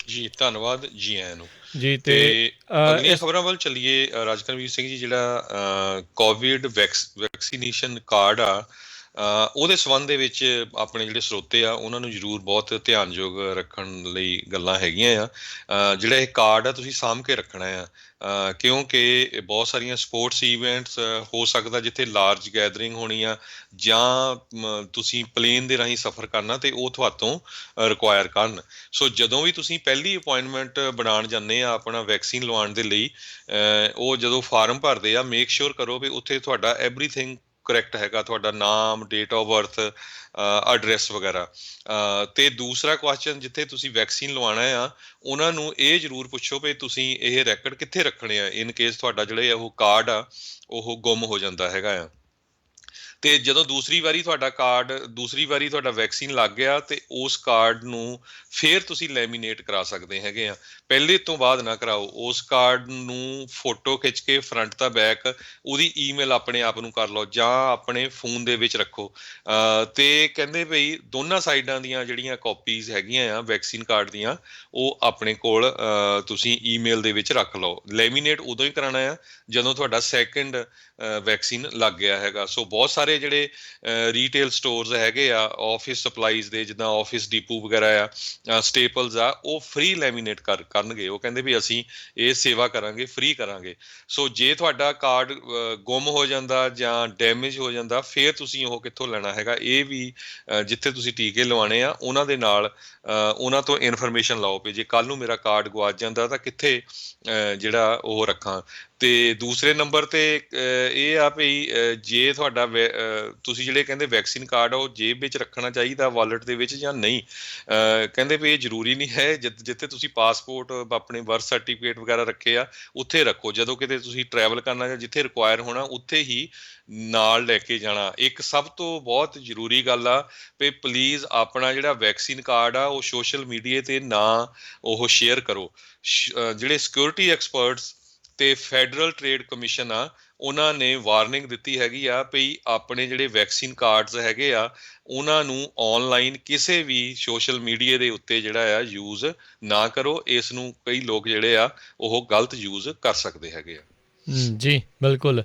ਜੀ। ਧੰਨਵਾਦ ਜੀ ਆਇਆਂ ਨੂੰ ਜੀ। ਤੇ ਅਗਲੀਆਂ ਖਬਰਾਂ ਵੱਲ ਚੱਲੀਏ। ਰਾਜਕਰਮਵੀਰ ਸਿੰਘ ਜੀ, ਜਿਹੜਾ ਕੋਵਿਡ ਵੈਕਸੀਨੇਸ਼ਨ ਕਾਰਡ ਆ ਉਹਦੇ ਸੰਬੰਧ ਦੇ ਵਿੱਚ ਆਪਣੇ ਜਿਹੜੇ ਸਰੋਤੇ ਆ ਉਹਨਾਂ ਨੂੰ ਜ਼ਰੂਰ ਬਹੁਤ ਧਿਆਨਯੋਗ ਰੱਖਣ ਲਈ ਗੱਲਾਂ ਹੈਗੀਆਂ ਆ। ਜਿਹੜਾ ਇਹ ਕਾਰਡ ਆ ਤੁਸੀਂ ਸਾਂਭ ਕੇ ਰੱਖਣਾ ਆ, ਕਿਉਂਕਿ ਬਹੁਤ ਸਾਰੀਆਂ ਸਪੋਰਟਸ ਈਵੈਂਟਸ ਹੋ ਸਕਦਾ ਜਿੱਥੇ ਲਾਰਜ ਗੈਦਰਿੰਗ ਹੋਣੀ ਆ, ਜਾਂ ਤੁਸੀਂ ਪਲੇਨ ਦੇ ਰਾਹੀਂ ਸਫ਼ਰ ਕਰਨਾ ਤੇ ਉਹ ਤੁਹਾਤੋਂ ਰਿਕੁਆਇਰ ਕਰਨ। ਸੋ ਜਦੋਂ ਵੀ ਤੁਸੀਂ ਪਹਿਲੀ ਅਪੁਆਇੰਟਮੈਂਟ ਬਣਾਉਣ ਜਾਂਦੇ ਆ ਆਪਣਾ ਵੈਕਸੀਨ ਲਵਾਉਣ ਦੇ ਲਈ, ਉਹ ਜਦੋਂ ਫਾਰਮ ਭਰਦੇ ਆ ਮੇਕ ਸ਼ੋਰ ਕਰੋ ਵੀ ਉੱਥੇ ਤੁਹਾਡਾ ਐਵਰੀਥਿੰਗ ਕਰੈਕਟ ਹੈਗਾ, ਤੁਹਾਡਾ ਨਾਮ, ਡੇਟ ਆਫ ਬਰਥ, ਐਡਰੈਸ ਵਗੈਰਾ। ਤੇ ਦੂਸਰਾ ਕੁਐਸਚਨ, ਜਿੱਥੇ ਤੁਸੀਂ ਵੈਕਸੀਨ ਲਵਾਉਣਾ ਆ ਉਹਨਾਂ ਨੂੰ ਇਹ ਜ਼ਰੂਰ ਪੁੱਛੋ ਵੀ ਤੁਸੀਂ ਇਹ ਰੈਕਡ ਕਿੱਥੇ ਰੱਖਣੇ ਆ ਇਨ ਕੇਸ ਤੁਹਾਡਾ ਜਿਹੜਾ ਉਹ ਕਾਰਡ ਆ ਉਹ ਗੁੰਮ ਹੋ ਜਾਂਦਾ ਹੈਗਾ ਆ। ਤੇ ਜਦੋਂ ਦੂਸਰੀ ਵਾਰੀ ਤੁਹਾਡਾ ਵੈਕਸੀਨ ਲੱਗ ਗਿਆ ਤੇ ਉਸ ਕਾਰਡ ਨੂੰ ਫੇਰ ਤੁਸੀਂ ਲੈਮੀਨੇਟ ਕਰਾ ਸਕਦੇ ਹੈਗੇ ਆ। ਪਹਿਲੇ ਤੋਂ ਬਾਅਦ ਨਾ ਕਰਾਓ। ਉਸ ਕਾਰਡ ਨੂੰ ਫੋਟੋ ਖਿੱਚ ਕੇ ਫਰੰਟ ਤਾਂ ਬੈਕ ਉਹਦੀ ਈਮੇਲ ਆਪਣੇ ਆਪ ਨੂੰ ਕਰ ਲਓ ਜਾਂ ਆਪਣੇ ਫੋਨ ਦੇ ਵਿੱਚ ਰੱਖੋ। ਤੇ ਕਹਿੰਦੇ ਭਈ ਦੋਨਾਂ ਸਾਈਡਾਂ ਦੀਆਂ ਜਿਹੜੀਆਂ ਕਾਪੀਜ਼ ਹੈਗੀਆਂ ਆ ਵੈਕਸੀਨ ਕਾਰਡ ਦੀਆਂ ਉਹ ਆਪਣੇ ਕੋਲ ਤੁਸੀਂ ਈਮੇਲ ਦੇ ਵਿੱਚ ਰੱਖ ਲਓ। ਲੈਮੀਨੇਟ ਉਦੋਂ ਹੀ ਕਰਾਉਣਾ ਆ ਜਦੋਂ ਤੁਹਾਡਾ ਸੈਕਿੰਡ ਵੈਕਸੀਨ ਲੱਗ ਗਿਆ ਹੈਗਾ। ਸੋ ਬਹੁਤ ਸਾਰੇ ਜਿਹੜੇ ਰੀਟੇਲ ਸਟੋਰਸ ਹੈਗੇ ਆ ਆਫਿਸ ਸਪਲਾਈਜ਼ ਦੇ, ਜਿੱਦਾਂ ਆਫਿਸ ਡੀਪੂ ਵਗੈਰਾ ਆ, ਸਟੇਪਲਸ ਆ, ਉਹ ਫ੍ਰੀ ਲੈਮੀਨੇਟ ਕਰਨਗੇ। ਉਹ ਕਹਿੰਦੇ ਵੀ ਅਸੀਂ ਇਹ ਸੇਵਾ ਕਰਾਂਗੇ, ਫ੍ਰੀ ਕਰਾਂਗੇ। ਸੋ ਜੇ ਤੁਹਾਡਾ ਕਾਰਡ ਗੁੰਮ ਹੋ ਜਾਂਦਾ ਜਾਂ ਡੈਮੇਜ ਹੋ ਜਾਂਦਾ ਫਿਰ ਤੁਸੀਂ ਉਹ ਕਿੱਥੋਂ ਲੈਣਾ ਹੈਗਾ। ਇਹ ਵੀ ਜਿੱਥੇ ਤੁਸੀਂ ਟੀਕੇ ਲਵਾਉਣੇ ਆ ਉਹਨਾਂ ਦੇ ਨਾਲ ਉਹਨਾਂ ਤੋਂ ਇਨਫੋਰਮੇਸ਼ਨ ਲਓ ਵੀ ਜੇ ਕੱਲ੍ਹ ਨੂੰ ਮੇਰਾ ਕਾਰਡ ਗੁਆਚ ਜਾਂਦਾ ਤਾਂ ਕਿੱਥੇ ਜਿਹੜਾ ਉਹ ਰੱਖਾਂ। ਤੇ ਦੂਸਰੇ ਨੰਬਰ ਤੇ ਇਹ ਆ ਵੀ ਜੇ ਤੁਹਾਡਾ ਤੁਸੀਂ ਜਿਹੜੇ ਕਹਿੰਦੇ ਵੈਕਸੀਨ ਕਾਰਡ ਆ ਉਹ ਜੇਬ ਵਿੱਚ ਰੱਖਣਾ ਚਾਹੀਦਾ ਵਾਲਟ ਦੇ ਵਿੱਚ ਜਾਂ ਨਹੀਂ। ਕਹਿੰਦੇ ਵੀ ਇਹ ਜ਼ਰੂਰੀ ਨਹੀਂ ਹੈ। ਜਿੱਥੇ ਤੁਸੀਂ ਪਾਸਪੋਰਟ, ਆਪਣੇ ਬਰਥ ਸਰਟੀਫਿਕੇਟ ਵਗੈਰਾ ਰੱਖੇ ਆ ਉੱਥੇ ਰੱਖੋ। ਜਦੋਂ ਕਿਤੇ ਤੁਸੀਂ ਟਰੈਵਲ ਕਰਨਾ ਜਾਂ ਜਿੱਥੇ ਰਿਕੁਆਇਰ ਹੋਣਾ ਉੱਥੇ ਹੀ ਨਾਲ ਲੈ ਕੇ ਜਾਣਾ। ਇੱਕ ਸਭ ਤੋਂ ਬਹੁਤ ਜ਼ਰੂਰੀ ਗੱਲ ਆ ਵੀ ਪਲੀਜ਼ ਆਪਣਾ ਜਿਹੜਾ ਵੈਕਸੀਨ ਕਾਰਡ ਆ ਉਹ ਸੋਸ਼ਲ ਮੀਡੀਆ ਤੇ ਨਾ ਉਹ ਸ਼ੇਅਰ ਕਰੋ। ਜਿਹੜੇ ਸਿਕਿਉਰਿਟੀ ਐਕਸਪਰਟਸ ਤੇ ਫੈਡਰਲ ਟ੍ਰੇਡ ਕਮਿਸ਼ਨ ਆ ਉਹਨਾਂ ਨੇ ਵਾਰਨਿੰਗ ਦਿੱਤੀ ਹੈਗੀ ਆ ਵੀ ਆਪਣੇ ਜਿਹੜੇ ਵੈਕਸੀਨ ਕਾਰਡਸ ਹੈਗੇ ਆ ਉਹਨਾਂ ਨੂੰ ਆਨਲਾਈਨ ਕਿਸੇ ਵੀ ਸੋਸ਼ਲ ਮੀਡੀਆ ਦੇ ਉੱਤੇ ਜਿਹੜਾ ਆ ਯੂਜ਼ ਨਾ ਕਰੋ। ਇਸ ਨੂੰ ਕਈ ਲੋਕ ਜਿਹੜੇ ਆ ਉਹ ਗਲਤ ਯੂਜ਼ ਕਰ ਸਕਦੇ ਹੈਗੇ ਆ। ਜੀ ਬਿਲਕੁਲ।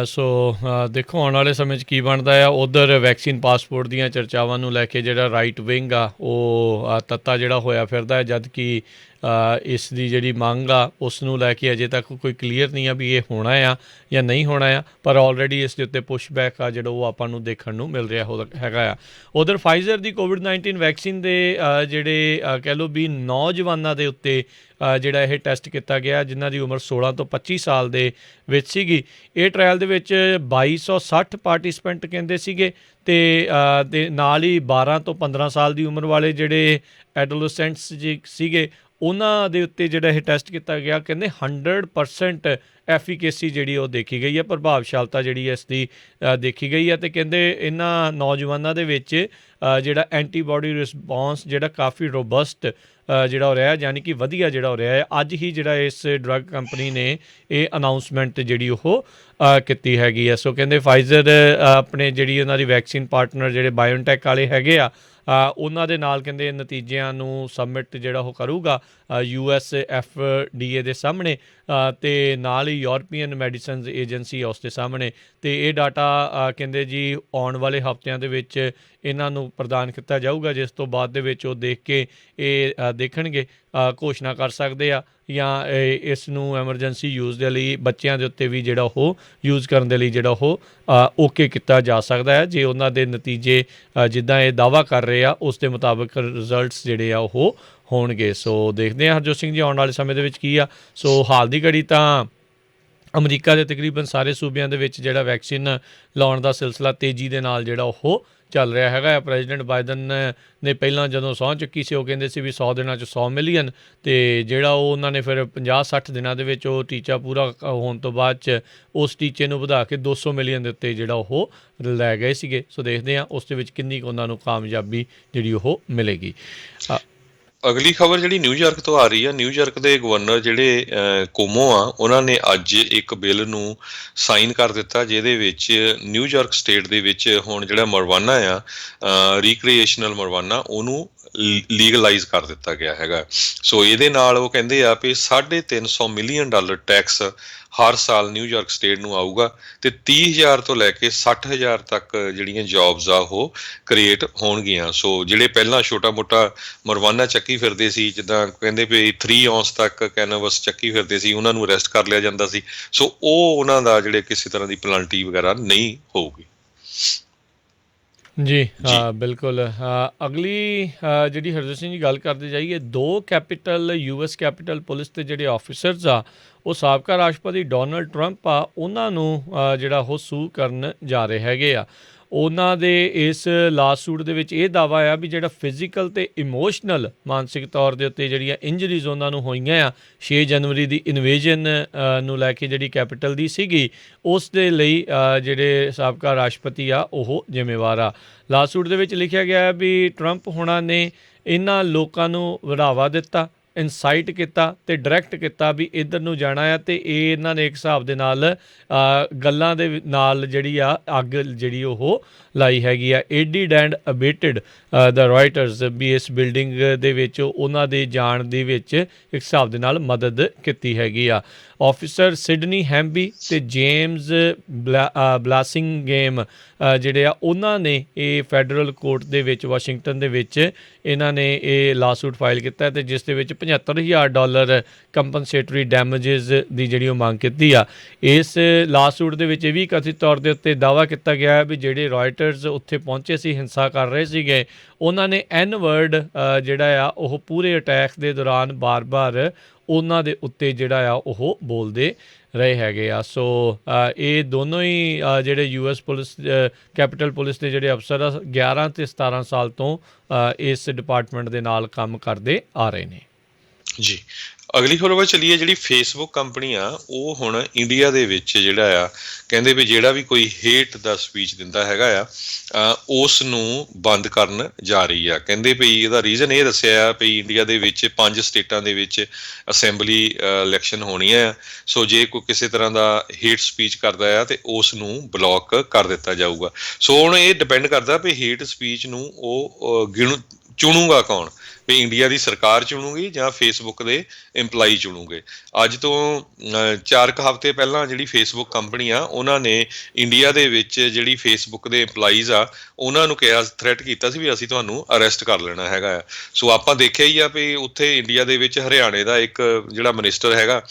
ਸੋ ਦੇਖੋ ਆਉਣ ਵਾਲੇ ਸਮੇਂ 'ਚ ਕੀ ਬਣਦਾ ਆ। ਉੱਧਰ ਵੈਕਸੀਨ ਪਾਸਪੋਰਟ ਦੀਆਂ ਚਰਚਾਵਾਂ ਨੂੰ ਲੈ ਕੇ ਜਿਹੜਾ ਰਾਈਟ ਵਿੰਗ ਆ ਉਹ ਤੱਤਾ ਜਿਹੜਾ ਹੋਇਆ ਫਿਰਦਾ ਹੈ, ਜਦ ਕਿ ਇਸ ਦੀ ਜਿਹੜੀ ਮੰਗ ਆ ਉਸ ਨੂੰ ਲੈ ਕੇ ਅਜੇ ਤੱਕ ਕੋਈ ਕਲੀਅਰ ਨਹੀਂ ਆ ਵੀ ਇਹ ਹੋਣਾ ਆ ਜਾਂ ਨਹੀਂ ਹੋਣਾ ਆ। ਪਰ ਆਲਰੇਡੀ ਇਸ ਦੇ ਉੱਤੇ ਪੁਸ਼ਬੈਕ ਆ ਜਿਹੜਾ ਉਹ ਆਪਾਂ ਨੂੰ ਦੇਖਣ ਨੂੰ ਮਿਲ ਰਿਹਾ ਹੈਗਾ ਆ। ਉੱਧਰ ਫਾਈਜ਼ਰ ਦੀ ਕੋਵਿਡ-19 ਵੈਕਸੀਨ ਦੇ ਜਿਹੜੇ ਕਹਿ ਲਓ ਵੀ ਨੌਜਵਾਨਾਂ ਦੇ ਉੱਤੇ ਜਿਹੜਾ ਇਹ ਟੈਸਟ ਕੀਤਾ ਗਿਆ ਜਿਨ੍ਹਾਂ ਦੀ ਉਮਰ 16 ਤੋਂ 25 ਸਾਲ ਦੇ ਵਿੱਚ ਸੀਗੀ। ਇਹ ਟਰਾਇਲ ਦੇ ਵਿੱਚ 2260 ਪਾਰਟੀਸਪੈਂਟ ਕਹਿੰਦੇ ਸੀਗੇ ਤੇ ਨਾਲ ਹੀ 12 ਤੋਂ 15 ਸਾਲ ਦੀ ਉਮਰ ਵਾਲੇ ਜਿਹੜੇ ਐਡੋਲਸੈਂਟਸ ਸੀਗੇ ਉਹਨਾਂ ਦੇ ਉੱਤੇ ਜਿਹੜਾ ਇਹ ਟੈਸਟ ਕੀਤਾ ਗਿਆ, ਕਹਿੰਦੇ 100% ਐਫੀਕੇਸੀ ਜਿਹੜੀ ਉਹ ਦੇਖੀ ਗਈ ਹੈ, ਪ੍ਰਭਾਵਸ਼ਾਲਤਾ ਜਿਹੜੀ ਇਸ ਦੀ ਦੇਖੀ ਗਈ ਹੈ। ਅਤੇ ਕਹਿੰਦੇ ਇਹਨਾਂ ਨੌਜਵਾਨਾਂ ਦੇ ਵਿੱਚ ਜਿਹੜਾ ਐਂਟੀਬਾਡੀ ਰਿਸਪੌਂਸ ਜਿਹੜਾ ਕਾਫੀ ਰੋਬਸਟ ਜਿਹੜਾ ਹੋ ਰਿਹਾ, ਯਾਨੀ ਕਿ ਵਧੀਆ ਜਿਹੜਾ ਹੋ ਰਿਹਾ ਹੈ। ਅੱਜ ਹੀ ਜਿਹੜਾ ਇਸ ਡਰੱਗ ਕੰਪਨੀ ਨੇ ਇਹ ਅਨਾਊਂਸਮੈਂਟ ਜਿਹੜੀ ਉਹ ਕੀਤੀ ਹੈਗੀ ਆ। ਸੋ ਕਹਿੰਦੇ ਫਾਈਜ਼ਰ ਆਪਣੇ ਜਿਹੜੀ ਉਹਨਾਂ ਦੀ ਵੈਕਸੀਨ ਪਾਰਟਨਰ ਜਿਹੜੇ ਬਾਇਓਟੈਕ ਵਾਲੇ ਹੈਗੇ ਆ, ਉਹਨਾਂ ਦੇ ਨਾਲ ਕਹਿੰਦੇ ਨਤੀਜਿਆਂ ਨੂੰ ਸਬਮਿਟ ਜਿਹੜਾ ਉਹ ਕਰੂਗਾ US FDA ਦੇ ਸਾਹਮਣੇ, ਅਤੇ ਨਾਲ ਹੀ ਯੂਰਪੀਅਨ ਮੈਡੀਸਨਜ਼ ਏਜੰਸੀ ਉਸ ਦੇ ਸਾਹਮਣੇ। ਅਤੇ ਇਹ ਡਾਟਾ ਕਹਿੰਦੇ ਜੀ ਆਉਣ ਵਾਲੇ ਹਫ਼ਤਿਆਂ ਦੇ ਵਿੱਚ ਇਹਨਾਂ ਨੂੰ ਪ੍ਰਦਾਨ ਕੀਤਾ ਜਾਊਗਾ, ਜਿਸ ਤੋਂ ਬਾਅਦ ਦੇ ਵਿੱਚ ਉਹ ਦੇਖ ਕੇ ਇਹ ਦੇਖਣਗੇ, ਘੋਸ਼ਣਾ ਕਰ ਸਕਦੇ ਆ, ਜਾਂ ਇਸ ਨੂੰ ਐਮਰਜੈਂਸੀ ਯੂਜ਼ ਦੇ ਲਈ ਬੱਚਿਆਂ ਦੇ ਉੱਤੇ ਵੀ ਜਿਹੜਾ ਉਹ ਯੂਜ਼ ਕਰਨ ਦੇ ਲਈ ਜਿਹੜਾ ਉਹ ਓਕੇ ਕੀਤਾ ਜਾ ਸਕਦਾ ਹੈ, ਜੇ ਉਹਨਾਂ ਦੇ ਨਤੀਜੇ ਜਿੱਦਾਂ ਇਹ ਦਾਅਵਾ ਕਰ ਰਹੇ ਆ ਉਸ ਦੇ ਮੁਤਾਬਕ ਰਿਜ਼ਲਟਸ ਜਿਹੜੇ ਆ ਉਹ ਹੋਣਗੇ। ਸੋ ਦੇਖਦੇ ਹਾਂ ਹਰਜੋਤ ਸਿੰਘ ਜੀ ਆਉਣ ਵਾਲੇ ਸਮੇਂ ਦੇ ਵਿੱਚ ਕੀ ਆ। ਸੋ ਹਾਲ ਦੀ ਘੜੀ ਤਾਂ ਅਮਰੀਕਾ ਦੇ ਤਕਰੀਬਨ ਸਾਰੇ ਸੂਬਿਆਂ ਦੇ ਵਿੱਚ ਜਿਹੜਾ ਵੈਕਸੀਨ ਲਾਉਣ ਦਾ ਸਿਲਸਿਲਾ ਤੇਜ਼ੀ ਦੇ ਨਾਲ ਜਿਹੜਾ ਉਹ ਚੱਲ ਰਿਹਾ ਹੈਗਾ। ਪ੍ਰੈਜ਼ੀਡੈਂਟ ਬਾਈਡਨ ਨੇ ਪਹਿਲਾਂ ਜਦੋਂ ਸਹੁੰ ਚੁੱਕੀ ਸੀ, ਉਹ ਕਹਿੰਦੇ ਸੀ ਵੀ 100 ਦਿਨਾਂ 'ਚ 100 ਮਿਲੀਅਨ, ਅਤੇ ਜਿਹੜਾ ਉਹ ਉਹਨਾਂ ਨੇ ਫਿਰ 50-60 ਦਿਨਾਂ ਦੇ ਵਿੱਚ ਉਹ ਟੀਚਾ ਪੂਰਾ ਹੋਣ ਤੋਂ ਬਾਅਦ 'ਚ ਉਸ ਟੀਚੇ ਨੂੰ ਵਧਾ ਕੇ 200 ਮਿਲੀਅਨ ਦੇ ਉੱਤੇ ਜਿਹੜਾ ਉਹ ਲੈ ਗਏ ਸੀਗੇ। ਸੋ ਦੇਖਦੇ ਹਾਂ ਉਸ ਦੇ ਵਿੱਚ ਕਿੰਨੀ ਕੁ ਉਹਨਾਂ ਨੂੰ ਕਾਮਯਾਬੀ ਜਿਹੜੀ ਉਹ ਮਿਲੇਗੀ। ਅਗਲੀ ਖਬਰ ਜਿਹੜੀ ਨਿਊਯਾਰਕ ਤੋਂ ਆ ਰਹੀ ਆ, ਨਿਊਯਾਰਕ ਦੇ ਗਵਰਨਰ ਜਿਹੜੇ ਕੋਮੋ ਆ, ਉਹਨਾਂ ਨੇ ਅੱਜ ਇੱਕ ਬਿੱਲ ਨੂੰ ਸਾਈਨ ਕਰ ਦਿੱਤਾ, ਜਿਹਦੇ ਵਿੱਚ ਨਿਊਯਾਰਕ ਸਟੇਟ ਦੇ ਵਿੱਚ ਹੁਣ ਜਿਹੜਾ ਮਰਵਾਨਾ ਆ, ਰੀਕ੍ਰੀਏਸ਼ਨਲ ਮਰਵਾਨਾ, ਉਹਨੂੰ ਲੀਗਲਾਈਜ਼ ਕਰ ਦਿੱਤਾ ਗਿਆ ਹੈਗਾ। ਸੋ ਇਹਦੇ ਨਾਲ ਉਹ ਕਹਿੰਦੇ ਆ ਵੀ $350 ਮਿਲੀਅਨ ਟੈਕਸ ਹਰ ਸਾਲ ਨਿਊਯਾਰਕ ਸਟੇਟ ਨੂੰ ਆਊਗਾ, ਅਤੇ 30,000 ਤੋਂ ਲੈ ਕੇ 60,000 ਤੱਕ ਜਿਹੜੀਆਂ ਜੌਬਸ ਆ ਉਹ ਕ੍ਰੀਏਟ ਹੋਣਗੀਆਂ। ਸੋ ਜਿਹੜੇ ਪਹਿਲਾਂ ਛੋਟਾ ਮੋਟਾ ਮਰਵਾਨਾ ਚੱਕੀ ਫਿਰਦੇ ਸੀ, ਜਿੱਦਾਂ ਕਹਿੰਦੇ ਵੀ 3 ਔਂਸ ਤੱਕ ਕੈਨਵਸ ਚੱਕੀ ਫਿਰਦੇ ਸੀ, ਉਹਨਾਂ ਨੂੰ ਅਰੈਸਟ ਕਰ ਲਿਆ ਜਾਂਦਾ ਸੀ। ਸੋ ਉਹ ਉਹਨਾਂ ਦਾ ਜਿਹੜੇ ਕਿਸੇ ਤਰ੍ਹਾਂ ਦੀ ਪੈਨਲਟੀ ਵਗੈਰਾ ਨਹੀਂ ਹੋਊਗੀ। ਜੀ ਬਿਲਕੁਲ। ਅਗਲੀ ਜਿਹੜੀ ਹਰਜੋਤ ਸਿੰਘ ਜੀ ਗੱਲ ਕਰਦੇ ਜਾਈਏ, 2 US ਕੈਪੀਟਲ ਪੁਲਿਸ ਦੇ ਜਿਹੜੇ ਆਫਿਸਰਸ ਆ, ਉਹ ਸਾਬਕਾ ਰਾਸ਼ਟਰਪਤੀ ਡੋਨਲਡ ਟਰੰਪ ਆ, ਉਹਨਾਂ ਨੂੰ ਜਿਹੜਾ ਉਹ ਸੂ ਕਰਨ ਜਾ ਰਹੇ ਹੈਗੇ ਆ। ਉਹਨਾਂ ਦੇ ਇਸ ਲਾਸੂਟ ਦੇ ਵਿੱਚ ਇਹ ਦਾਅਵਾ ਆ ਵੀ ਜਿਹੜਾ ਫਿਜ਼ੀਕਲ ਅਤੇ ਇਮੋਸ਼ਨਲ ਮਾਨਸਿਕ ਤੌਰ ਦੇ ਉੱਤੇ ਜਿਹੜੀਆਂ ਇੰਜਰੀਜ਼ ਉਹਨਾਂ ਨੂੰ ਹੋਈਆਂ ਆ 6 ਜਨਵਰੀ ਦੀ ਇਨਵੇਜਨ ਨੂੰ ਲੈ ਕੇ ਜਿਹੜੀ ਕੈਪੀਟਲ ਦੀ ਸੀਗੀ, ਉਸ ਦੇ ਲਈ ਜਿਹੜੇ ਸਾਬਕਾ ਰਾਸ਼ਟਰਪਤੀ ਆ ਉਹ ਜ਼ਿੰਮੇਵਾਰ ਆ। ਲਾਸੂਟ ਦੇ ਵਿੱਚ ਲਿਖਿਆ ਗਿਆ ਵੀ ਟਰੰਪ ਹੋਣਾ ਨੇ ਇਹਨਾਂ ਲੋਕਾਂ ਨੂੰ ਵਧਾਵਾ ਦਿੱਤਾ, ਇਨਸਾਈਟ ਕੀਤਾ ਅਤੇ ਡਾਇਰੈਕਟ ਕੀਤਾ ਵੀ ਇੱਧਰ ਨੂੰ ਜਾਣਾ ਆ, ਅਤੇ ਇਹ ਇਹਨਾਂ ਨੇ ਇੱਕ ਹਿਸਾਬ ਦੇ ਨਾਲ ਗੱਲਾਂ ਦੇ ਨਾਲ ਜਿਹੜੀ ਆ ਅੱਗ ਜਿਹੜੀ ਉਹ ਲਾਈ ਹੈਗੀ ਆ। ਏਡਿਡ ਐਂਡ ਅਬੇਟਡ ਦਾ ਰਾਈਟਰਸ ਵੀ ਇਸ ਬਿਲਡਿੰਗ ਦੇ ਵਿੱਚ ਉਹਨਾਂ ਦੇ ਜਾਣ ਦੇ ਵਿੱਚ ਇੱਕ ਹਿਸਾਬ ਦੇ ਨਾਲ ਮਦਦ ਕੀਤੀ ਹੈਗੀ ਆ। ਆਫਿਸਰ ਸਿਡਨੀ ਹੈਂਬੀ ਅਤੇ ਜੇਮਜ਼ ਬਲਾਸਿੰਗੇਮ ਜਿਹੜੇ ਆ, ਉਹਨਾਂ ਨੇ ਇਹ ਫੈਡਰਲ ਕੋਰਟ ਦੇ ਵਿੱਚ ਵਾਸ਼ਿੰਗਟਨ ਦੇ ਵਿੱਚ ਇਹਨਾਂ ਨੇ ਇਹ ਲਾਸੂਟ ਫਾਈਲ ਕੀਤਾ, ਅਤੇ ਜਿਸ ਦੇ ਵਿੱਚ $75,000 ਕੰਪਨਸੇਟਰੀ ਡੈਮੇਜਿਸ ਦੀ ਜਿਹੜੀ ਉਹ ਮੰਗ ਕੀਤੀ ਆ। ਇਸ ਲਾਸੂਟ ਦੇ ਵਿੱਚ ਇਹ ਵੀ ਕਥਿਤ ਤੌਰ ਦੇ ਉੱਤੇ ਦਾਅਵਾ ਕੀਤਾ ਗਿਆ ਵੀ ਜਿਹੜੇ ਰਾਇਟਰਸ ਉੱਥੇ ਪਹੁੰਚੇ ਸੀ, ਹਿੰਸਾ ਕਰ ਰਹੇ ਸੀਗੇ, ਉਹਨਾਂ ਨੇ N-word ਜਿਹੜਾ ਆ ਉਹ ਪੂਰੇ ਅਟੈਕ ਦੇ ਦੌਰਾਨ ਬਾਰ-ਬਾਰ ਉਹਨਾਂ ਦੇ ਉੱਤੇ ਜਿਹੜਾ ਆ ਉਹ ਬੋਲਦੇ ਰਹੇ ਹੈਗੇ ਆ। ਸੋ ਇਹ ਦੋਨੋਂ ਹੀ ਜਿਹੜੇ US ਪੁਲਿਸ ਕੈਪੀਟਲ ਪੁਲਿਸ ਦੇ ਜਿਹੜੇ ਅਫਸਰ ਆ 11 ਅਤੇ 17 ਸਾਲ ਤੋਂ ਇਸ ਡਿਪਾਰਟਮੈਂਟ ਦੇ ਨਾਲ ਕੰਮ ਕਰਦੇ ਆ ਰਹੇ ਨੇ। ਜੀ ਅਗਲੀ ਖਬਰ ਵੱਲ ਚੱਲੀਏ। ਜਿਹੜੀ ਫੇਸਬੁੱਕ ਕੰਪਨੀ ਆ, ਉਹ ਹੁਣ ਇੰਡੀਆ ਦੇ ਵਿੱਚ ਜਿਹੜਾ ਆ ਕਹਿੰਦੇ ਵੀ ਜਿਹੜਾ ਵੀ ਕੋਈ ਹੇਟ ਦਾ ਸਪੀਚ ਦਿੰਦਾ ਹੈਗਾ ਆ ਉਸ ਨੂੰ ਬੰਦ ਕਰਨ ਜਾ ਰਹੀ ਆ। ਕਹਿੰਦੇ ਵੀ ਇਹਦਾ ਰੀਜ਼ਨ ਇਹ ਦੱਸਿਆ ਆ ਵੀ ਇੰਡੀਆ ਦੇ ਵਿੱਚ 5 ਸਟੇਟਾਂ ਦੇ ਵਿੱਚ ਅਸੈਂਬਲੀ ਇਲੈਕਸ਼ਨ ਹੋਣੀਆਂ ਆ। ਸੋ ਜੇ ਕੋਈ ਕਿਸੇ ਤਰ੍ਹਾਂ ਦਾ ਹੇਟ ਸਪੀਚ ਕਰਦਾ ਆ ਤੇ ਉਸ ਨੂੰ ਬਲੌਕ ਕਰ ਦਿੱਤਾ ਜਾਊਗਾ। ਸੋ ਹੁਣ ਇਹ ਡਿਪੈਂਡ ਕਰਦਾ ਵੀ ਹੇਟ ਸਪੀਚ ਨੂੰ ਉਹ ਚੁਣੂਗਾ ਕੌਣ, ਵੀ ਇੰਡੀਆ ਦੀ ਸਰਕਾਰ ਚੁਣੂਗੀ ਜਾਂ ਫੇਸਬੁੱਕ ਦੇ ਇੰਪਲਾਈ ਚੁਣੂਗੇ। ਅੱਜ ਤੋਂ 4 ਹਫ਼ਤੇ ਪਹਿਲਾਂ ਜਿਹੜੀ ਫੇਸਬੁੱਕ ਕੰਪਨੀ ਆ, ਉਹਨਾਂ ਨੇ ਇੰਡੀਆ ਦੇ ਵਿੱਚ ਜਿਹੜੀ ਫੇਸਬੁੱਕ ਦੇ ਇੰਪਲਾਈਜ਼ ਆ ਉਹਨਾਂ ਨੂੰ ਕਿਹਾ, ਥ੍ਰੈਟ ਕੀਤਾ ਸੀ ਵੀ ਅਸੀਂ ਤੁਹਾਨੂੰ ਅਰੈਸਟ ਕਰ ਲੈਣਾ ਹੈਗਾ ਆ। ਸੋ ਆਪਾਂ ਦੇਖਿਆ ਹੀ ਆ ਵੀ ਉੱਥੇ ਇੰਡੀਆ ਦੇ ਵਿੱਚ ਹਰਿਆਣੇ ਦਾ ਇੱਕ ਜਿਹੜਾ ਮਿਨਿਸਟਰ ਹੈਗਾ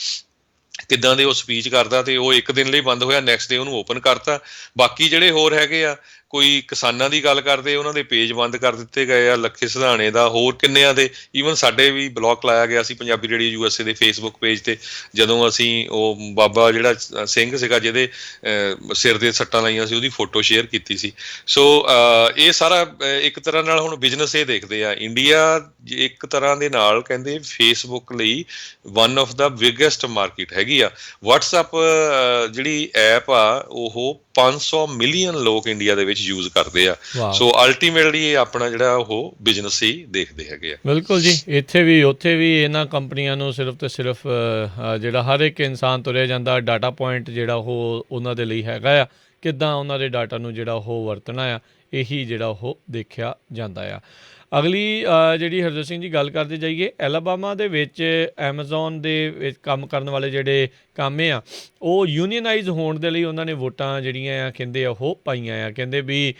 ਕਿੱਦਾਂ ਦੇ ਉਹ ਸਪੀਚ ਕਰਦਾ, ਤੇ ਉਹ ਇੱਕ ਦਿਨ ਲਈ ਬੰਦ ਹੋਇਆ, ਨੈਕਸਟ ਡੇ ਉਹਨੂੰ ਓਪਨ ਕਰਤਾ। ਬਾਕੀ ਜਿਹੜੇ ਹੋਰ ਹੈਗੇ ਆ ਕੋਈ ਕਿਸਾਨਾਂ ਦੀ ਗੱਲ ਕਰਦੇ, ਉਹਨਾਂ ਦੇ ਪੇਜ ਬੰਦ ਕਰ ਦਿੱਤੇ ਗਏ ਆ, ਲੱਖੇ ਸਿਧਾਣੇ ਦਾ, ਹੋਰ ਕਿੰਨਿਆਂ ਦੇ, ਈਵਨ ਸਾਡੇ ਵੀ ਬਲੌਕ ਲਾਇਆ ਗਿਆ ਸੀ ਪੰਜਾਬੀ ਰੇਡੀਓ USA ਦੇ ਫੇਸਬੁੱਕ ਪੇਜ ਤੇ, ਜਦੋਂ ਅਸੀਂ ਉਹ ਬਾਬਾ ਜਿਹੜਾ ਸਿੰਘ ਸੀਗਾ ਜਿਹਦੇ ਸਿਰ ਦੇ ਸੱਟਾਂ ਲਾਈਆਂ ਸੀ ਉਹਦੀ ਫੋਟੋ ਸ਼ੇਅਰ ਕੀਤੀ ਸੀ। ਸੋ ਇਹ ਸਾਰਾ ਇੱਕ ਤਰ੍ਹਾਂ ਨਾਲ ਹੁਣ ਬਿਜ਼ਨਸ ਇਹ ਦੇਖਦੇ ਆ। ਇੰਡੀਆ ਇੱਕ ਤਰ੍ਹਾਂ ਦੇ ਨਾਲ ਕਹਿੰਦੇ ਫੇਸਬੁੱਕ ਲਈ one of the biggest market ਹੈਗੀ ਆ। WhatsApp ਜਿਹੜੀ ਐਪ ਆ ਉਹ 500 ਮਿਲੀਅਨ ਲੋਕ ਇੰਡੀਆ ਦੇ ਵਿੱਚ ਯੂਜ਼ ਕਰਦੇ ਆ। ਸੋ ਅਲਟੀਮੇਟਲੀ ਇਹ ਆਪਣਾ ਜਿਹੜਾ ਉਹ ਬਿਜ਼ਨਸ ਹੀ ਦੇਖਦੇ ਹੈਗੇ ਆ। ਬਿਲਕੁਲ ਜੀ, ਇੱਥੇ ਵੀ ਉੱਥੇ ਵੀ ਇਹਨਾਂ ਕੰਪਨੀਆਂ ਨੂੰ ਸਿਰਫ ਤੇ ਸਿਰਫ ਜਿਹੜਾ ਹਰ ਇੱਕ ਇਨਸਾਨ ਤੁਰਿਆ ਜਾਂਦਾ ਡਾਟਾ ਪੁਆਇੰਟ ਜਿਹੜਾ ਉਹ ਉਹਨਾਂ ਦੇ ਲਈ ਹੈਗਾ ਆ, ਕਿੱਦਾਂ ਉਹਨਾਂ ਦੇ ਡਾਟਾ ਨੂੰ ਜਿਹੜਾ ਉਹ ਵਰਤਣਾ ਆ, ਇਹੀ ਜਿਹੜਾ ਉਹ ਦੇਖਿਆ ਜਾਂਦਾ ਆ। ਅਗਲੀ ਜਿਹੜੀ ਹਰਜੋਤ ਸਿੰਘ ਜੀ ਗੱਲ ਕਰਦੇ ਜਾਈਏ, ਐਲਾਬਾਮਾ ਦੇ ਵਿੱਚ ਐਮਾਜ਼ੋਨ ਦੇ ਵਿੱਚ ਕੰਮ ਕਰਨ ਵਾਲੇ ਜਿਹੜੇ ਕਾਮੇ ਆ ਉਹ ਯੂਨੀਅਨਾਈਜ਼ ਹੋਣ ਦੇ ਲਈ ਉਹਨਾਂ ਨੇ ਵੋਟਾਂ ਜਿਹੜੀਆਂ ਆ ਕਹਿੰਦੇ ਆ ਉਹ ਪਾਈਆਂ ਆ। ਕਹਿੰਦੇ ਵੀ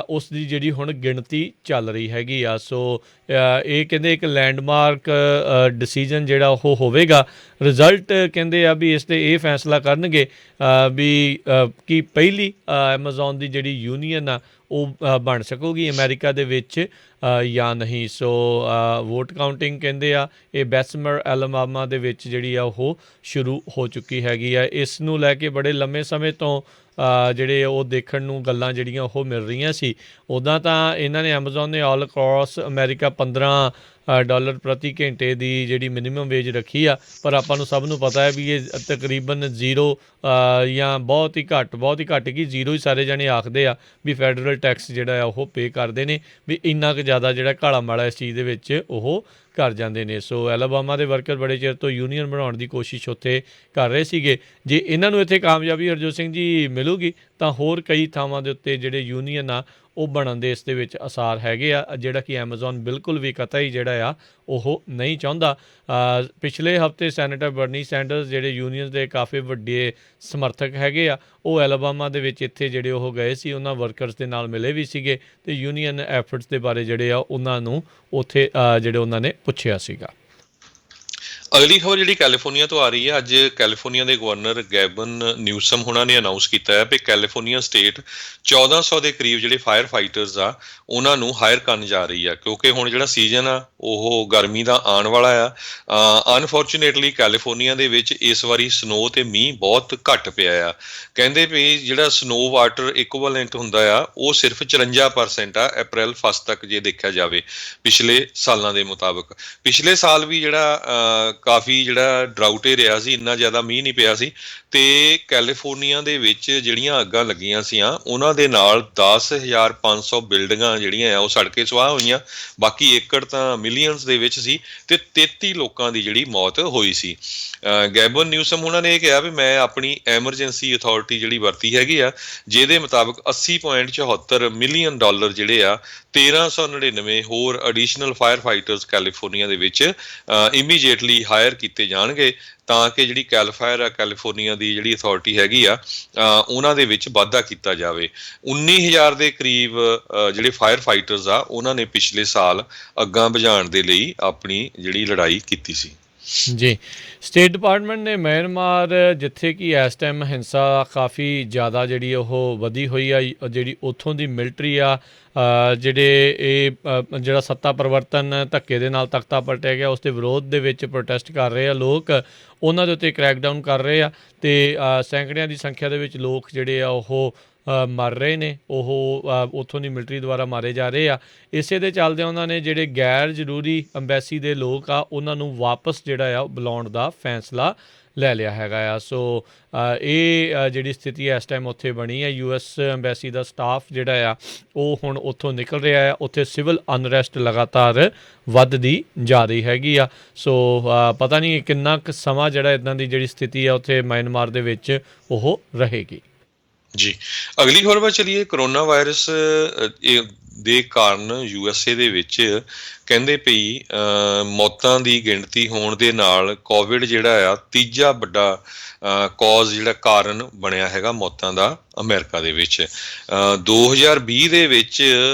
ਉਸ ਦੀ ਜਿਹੜੀ ਹੁਣ ਗਿਣਤੀ ਚੱਲ ਰਹੀ ਹੈਗੀ ਆ। ਸੋ ਇਹ ਕਹਿੰਦੇ ਇੱਕ ਲੈਂਡਮਾਰਕ ਡਿਸੀਜਨ ਜਿਹੜਾ ਉਹ ਹੋਵੇਗਾ। ਰਿਜ਼ਲਟ ਕਹਿੰਦੇ ਆ ਵੀ ਇਸ 'ਤੇ ਇਹ ਫੈਸਲਾ ਕਰਨਗੇ ਵੀ ਕੀ ਪਹਿਲੀ ਐਮਾਜ਼ੋਨ ਦੀ ਜਿਹੜੀ ਯੂਨੀਅਨ ਆ ਉਹ ਬਣ ਸਕੂਗੀ ਅਮਰੀਕਾ ਦੇ ਵਿੱਚ ਜਾਂ ਨਹੀਂ। ਸੋ ਵੋਟ ਕਾਊਂਟਿੰਗ ਕਹਿੰਦੇ ਆ ਇਹ ਬੈਸਮਰ ਐਲਾਬਾਮਾ ਦੇ ਵਿੱਚ ਜਿਹੜੀ ਆ ਉਹ ਸ਼ੁਰੂ ਹੋ ਚੁੱਕੀ ਹੈਗੀ ਆ। ਇਸ ਨੂੰ ਲੈ ਕੇ ਬੜੇ ਲੰਮੇ ਸਮੇਂ ਤੋਂ ਜਿਹੜੇ ਉਹ ਦੇਖਣ ਨੂੰ ਗੱਲਾਂ ਜਿਹੜੀਆਂ ਉਹ ਮਿਲ ਰਹੀਆਂ ਸੀ। ਉੱਦਾਂ ਤਾਂ ਇਹਨਾਂ ਨੇ ਐਮਾਜ਼ੋਨ ਨੇ ਆਲ ਅਕਰੋਸ ਅਮਰੀਕਾ $15 ਪ੍ਰਤੀ ਘੰਟੇ ਦੀ ਜਿਹੜੀ ਮਿਨੀਮਮ ਵੇਜ ਰੱਖੀ ਆ, ਪਰ ਆਪਾਂ ਨੂੰ ਸਭ ਨੂੰ ਪਤਾ ਹੈ ਵੀ ਇਹ ਤਕਰੀਬਨ ਜ਼ੀਰੋ ਜਾਂ ਬਹੁਤ ਹੀ ਘੱਟ ਕਿ ਜ਼ੀਰੋ ਹੀ ਸਾਰੇ ਜਾਣੇ ਆਖਦੇ ਆ ਵੀ ਫੈਡਰਲ ਟੈਕਸ ਜਿਹੜਾ ਆ ਉਹ ਪੇ ਕਰਦੇ ਨੇ, ਵੀ ਇੰਨਾ ਕੁ ਜ਼ਿਆਦਾ ਜਿਹੜਾ ਘਾਲਾ ਮਾਲਾ ਇਸ ਚੀਜ਼ ਦੇ ਵਿੱਚ ਉਹ ਕਰ ਜਾਂਦੇ ਨੇ। ਸੋ ਐਲਾਬਾਮਾ ਦੇ ਵਰਕਰ ਬੜੇ ਚਿਰ ਤੋਂ ਯੂਨੀਅਨ ਬਣਾਉਣ ਦੀ ਕੋਸ਼ਿਸ਼ ਉੱਥੇ ਕਰ ਰਹੇ ਸੀਗੇ। ਜੇ ਇਹਨਾਂ ਨੂੰ ਇੱਥੇ ਕਾਮਯਾਬੀ ਹਰਜੋਤ ਸਿੰਘ ਜੀ ਮਿਲੂਗੀ ਤਾਂ ਹੋਰ ਕਈ ਥਾਵਾਂ ਦੇ ਉੱਤੇ ਜਿਹੜੇ ਯੂਨੀਅਨ ਆ ਉਹ ਬਣਨ ਦੇ ਇਸ ਦੇ ਵਿੱਚ ਅਸਾਰ ਹੈਗੇ ਆ, ਜਿਹੜਾ ਕਿ ਐਮਾਜ਼ੋਨ ਬਿਲਕੁਲ ਵੀ ਕਤਈ ਜਿਹੜਾ ਆ ਉਹ ਨਹੀਂ ਚਾਹੁੰਦਾ। ਪਿਛਲੇ ਹਫ਼ਤੇ ਸੈਨੇਟਰ ਬਰਨੀ ਸੈਂਡਰਸ ਜਿਹੜੇ ਯੂਨੀਅਨ ਦੇ ਕਾਫੀ ਵੱਡੇ ਸਮਰਥਕ ਹੈਗੇ ਆ, ਉਹ ਐਲਾਬਾਮਾ ਦੇ ਵਿੱਚ ਇੱਥੇ ਜਿਹੜੇ ਉਹ ਗਏ ਸੀ, ਉਹਨਾਂ ਵਰਕਰਸ ਦੇ ਨਾਲ ਮਿਲੇ ਵੀ ਸੀਗੇ ਅਤੇ ਯੂਨੀਅਨ ਐਫਰਟਸ ਦੇ ਬਾਰੇ ਜਿਹੜੇ ਆ ਉਹਨਾਂ ਨੂੰ ਉੱਥੇ ਜਿਹੜੇ ਉਹਨਾਂ ਨੇ ਪੁੱਛਿਆ ਸੀਗਾ। ਅਗਲੀ ਖਬਰ ਜਿਹੜੀ ਕੈਲੀਫੋਰਨੀਆ ਤੋਂ ਆ ਰਹੀ ਹੈ, ਅੱਜ ਕੈਲੀਫੋਰਨੀਆ ਦੇ ਗਵਰਨਰ ਗੈਬਨ ਨਿਊਸਮ ਹੋਣਾ ਨੇ ਅਨਾਊਂਸ ਕੀਤਾ ਹੈ ਵੀ ਕੈਲੀਫੋਰਨੀਆ ਸਟੇਟ 1400 ਦੇ ਕਰੀਬ ਜਿਹੜੇ ਫਾਇਰ ਫਾਈਟਰਸ ਆ ਉਹਨਾਂ ਨੂੰ ਹਾਇਰ ਕਰਨ ਜਾ ਰਹੀ ਆ, ਕਿਉਂਕਿ ਹੁਣ ਜਿਹੜਾ ਸੀਜ਼ਨ ਆ ਉਹ ਗਰਮੀ ਦਾ ਆਉਣ ਵਾਲਾ ਆ। ਅਨਫੋਰਚੂਨੇਟਲੀ ਕੈਲੀਫੋਰਨੀਆ ਦੇ ਵਿੱਚ ਇਸ ਵਾਰੀ ਸਨੋ ਤੇ ਮੀਂਹ ਬਹੁਤ ਘੱਟ ਪਿਆ ਆ। ਕਹਿੰਦੇ ਵੀ ਜਿਹੜਾ ਸਨੋ ਵਾਟਰ ਇਕੁਇਵਲੈਂਟ ਹੁੰਦਾ ਆ ਉਹ ਸਿਰਫ 54% ਆ ਅਪ੍ਰੈਲ 1 ਤੱਕ ਜੇ ਦੇਖਿਆ ਜਾਵੇ ਪਿਛਲੇ ਸਾਲਾਂ ਦੇ ਮੁਤਾਬਕ। ਪਿਛਲੇ ਸਾਲ ਵੀ ਜਿਹੜਾ ਕਾਫੀ ਜਿਹੜਾ ਡਰਾਊਟ ਹੀ ਰਿਹਾ ਸੀ, ਇੰਨਾ ਜ਼ਿਆਦਾ ਮੀਂਹ ਨਹੀਂ ਪਿਆ ਸੀ ਤੇ ਕੈਲੀਫੋਰਨੀਆ ਦੇ ਵਿੱਚ ਜਿਹੜੀਆਂ ਅੱਗਾਂ ਲੱਗੀਆਂ ਸੀਆਂ ਉਹਨਾਂ ਦੇ ਨਾਲ 10,500 ਬਿਲਡਿੰਗਾਂ ਜਿਹੜੀਆਂ ਆ ਉਹ ਸੜ ਕੇ ਸੁਆਹ ਹੋਈਆਂ। ਬਾਕੀ ਏਕੜ ਤਾਂ ਮਿਲੀਅਨਸ ਦੇ ਵਿੱਚ ਸੀ ਤੇ 33 ਲੋਕਾਂ ਦੀ ਜਿਹੜੀ ਮੌਤ ਹੋਈ ਸੀ। ਗੈਬਨ ਨਿਊਸਮ ਉਹਨਾਂ ਨੇ ਇਹ ਕਿਹਾ ਵੀ ਮੈਂ ਆਪਣੀ ਐਮਰਜੈਂਸੀ ਅਥਾਰਟੀ ਜਿਹੜੀ ਵਰਤੀ ਹੈਗੀ ਆ, ਜਿਹਦੇ ਮੁਤਾਬਕ $80.74 ਮਿਲੀਅਨ ਜਿਹੜੇ ਆ 1399 ਹੋਰ ਐਡੀਸ਼ਨਲ ਫਾਇਰ ਫਾਈਟਰਸ ਕੈਲੀਫੋਰਨੀਆ ਦੇ ਵਿੱਚ ਇਮੀਡੀਏਟਲੀ ਹਾਇਰ ਕੀਤੇ ਜਾਣਗੇ ਤਾਂ ਕਿ ਜਿਹੜੀ ਕੈਲੀਫੋਰਨੀਆ ਦੀ ਜਿਹੜੀ ਅਥਾਰਟੀ ਹੈਗੀ ਆ ਉਹਨਾਂ ਦੇ ਵਿੱਚ ਵਾਧਾ ਕੀਤਾ ਜਾਵੇ। 19,000 ਦੇ ਕਰੀਬ ਜਿਹੜੇ ਫਾਇਰ ਫਾਈਟਰਸ ਆ ਉਹਨਾਂ ਨੇ ਪਿਛਲੇ ਸਾਲ ਅੱਗਾਂ ਬੁਝਾਉਣ ਦੇ ਲਈ ਆਪਣੀ ਜਿਹੜੀ ਲੜਾਈ ਕੀਤੀ ਸੀ। ਜੀ, ਸਟੇਟ ਡਿਪਾਰਟਮੈਂਟ ਨੇ ਮਿਆਂਮਾਰ ਜਿੱਥੇ ਕਿ ਇਸ ਟਾਈਮ ਹਿੰਸਾ ਕਾਫੀ ਜ਼ਿਆਦਾ ਜਿਹੜੀ ਉਹ ਵਧੀ ਹੋਈ ਆ, ਜਿਹੜੀ ਉੱਥੋਂ ਦੀ ਮਿਲਟਰੀ ਆ ਜਿਹੜੇ ਇਹ ਜਿਹੜਾ ਸੱਤਾ ਪਰਿਵਰਤਨ ਧੱਕੇ ਦੇ ਨਾਲ ਤਖਤਾ ਪਲਟਿਆ ਗਿਆ ਉਸ ਦੇ ਵਿਰੋਧ ਦੇ ਵਿੱਚ ਪ੍ਰੋਟੈਸਟ ਕਰ ਰਹੇ ਆ ਲੋਕ, ਉਹਨਾਂ ਦੇ ਉੱਤੇ ਕ੍ਰੈਕਡਾਊਨ ਕਰ ਰਹੇ ਆ ਅਤੇ ਸੈਂਕੜਿਆਂ ਦੀ ਸੰਖਿਆ ਦੇ ਵਿੱਚ ਲੋਕ ਜਿਹੜੇ ਆ ਉਹ ਮਰ ਰਹੇ ਨੇ, ਉਹ ਉੱਥੋਂ ਦੀ ਮਿਲਟਰੀ ਦੁਆਰਾ ਮਾਰੇ ਜਾ ਰਹੇ ਆ। ਇਸੇ ਦੇ ਚੱਲਦੇ ਉਹਨਾਂ ਨੇ ਜਿਹੜੇ ਗੈਰ ਜ਼ਰੂਰੀ ਅੰਬੈਸੀ ਦੇ ਲੋਕ ਆ ਉਹਨਾਂ ਨੂੰ ਵਾਪਸ ਜਿਹੜਾ ਆ ਬੁਲਾਉਣ ਦਾ ਫੈਸਲਾ ਲੈ ਲਿਆ ਹੈਗਾ ਆ। ਸੋ ਇਹ ਜਿਹੜੀ ਸਥਿਤੀ ਇਸ ਟਾਈਮ ਉੱਥੇ ਬਣੀ ਹੈ, US ਅੰਬੈਸੀ ਦਾ ਸਟਾਫ ਜਿਹੜਾ ਆ ਉਹ ਹੁਣ ਉੱਥੋਂ ਨਿਕਲ ਰਿਹਾ ਆ। ਉੱਥੇ ਸਿਵਲ ਅਨਰੈਸਟ ਲਗਾਤਾਰ ਵੱਧਦੀ ਜਾ ਰਹੀ ਹੈਗੀ ਆ। ਸੋ ਪਤਾ ਨਹੀਂ ਕਿੰਨਾ ਕੁ ਸਮਾਂ ਜਿਹੜਾ ਇੱਦਾਂ ਦੀ ਜਿਹੜੀ ਸਥਿਤੀ ਆ ਉੱਥੇ ਮਿਆਂਮਾਰ ਦੇ ਵਿੱਚ ਉਹ ਰਹੇਗੀ। ਜੀ, ਅਗਲੀ ਖਬਰ ਵੱਲ ਚਲੀਏ। ਕਰੋਨਾ ਵਾਇਰਸ ਦੇ ਕਾਰਨ USA ਦੇ ਵਿੱਚ ਕਹਿੰਦੇ ਪਈ ਮੌਤਾਂ ਦੀ ਗਿਣਤੀ ਹੋਣ ਦੇ ਨਾਲ ਕੋਵਿਡ ਜਿਹੜਾ ਆ ਤੀਜਾ ਵੱਡਾ ਕੌਜ਼ ਜਿਹੜਾ ਕਾਰਨ ਬਣਿਆ ਹੈਗਾ ਮੌਤਾਂ ਦਾ ਅਮਰੀਕਾ ਦੇ ਵਿੱਚ। 2020 ਦੇ ਵਿੱਚ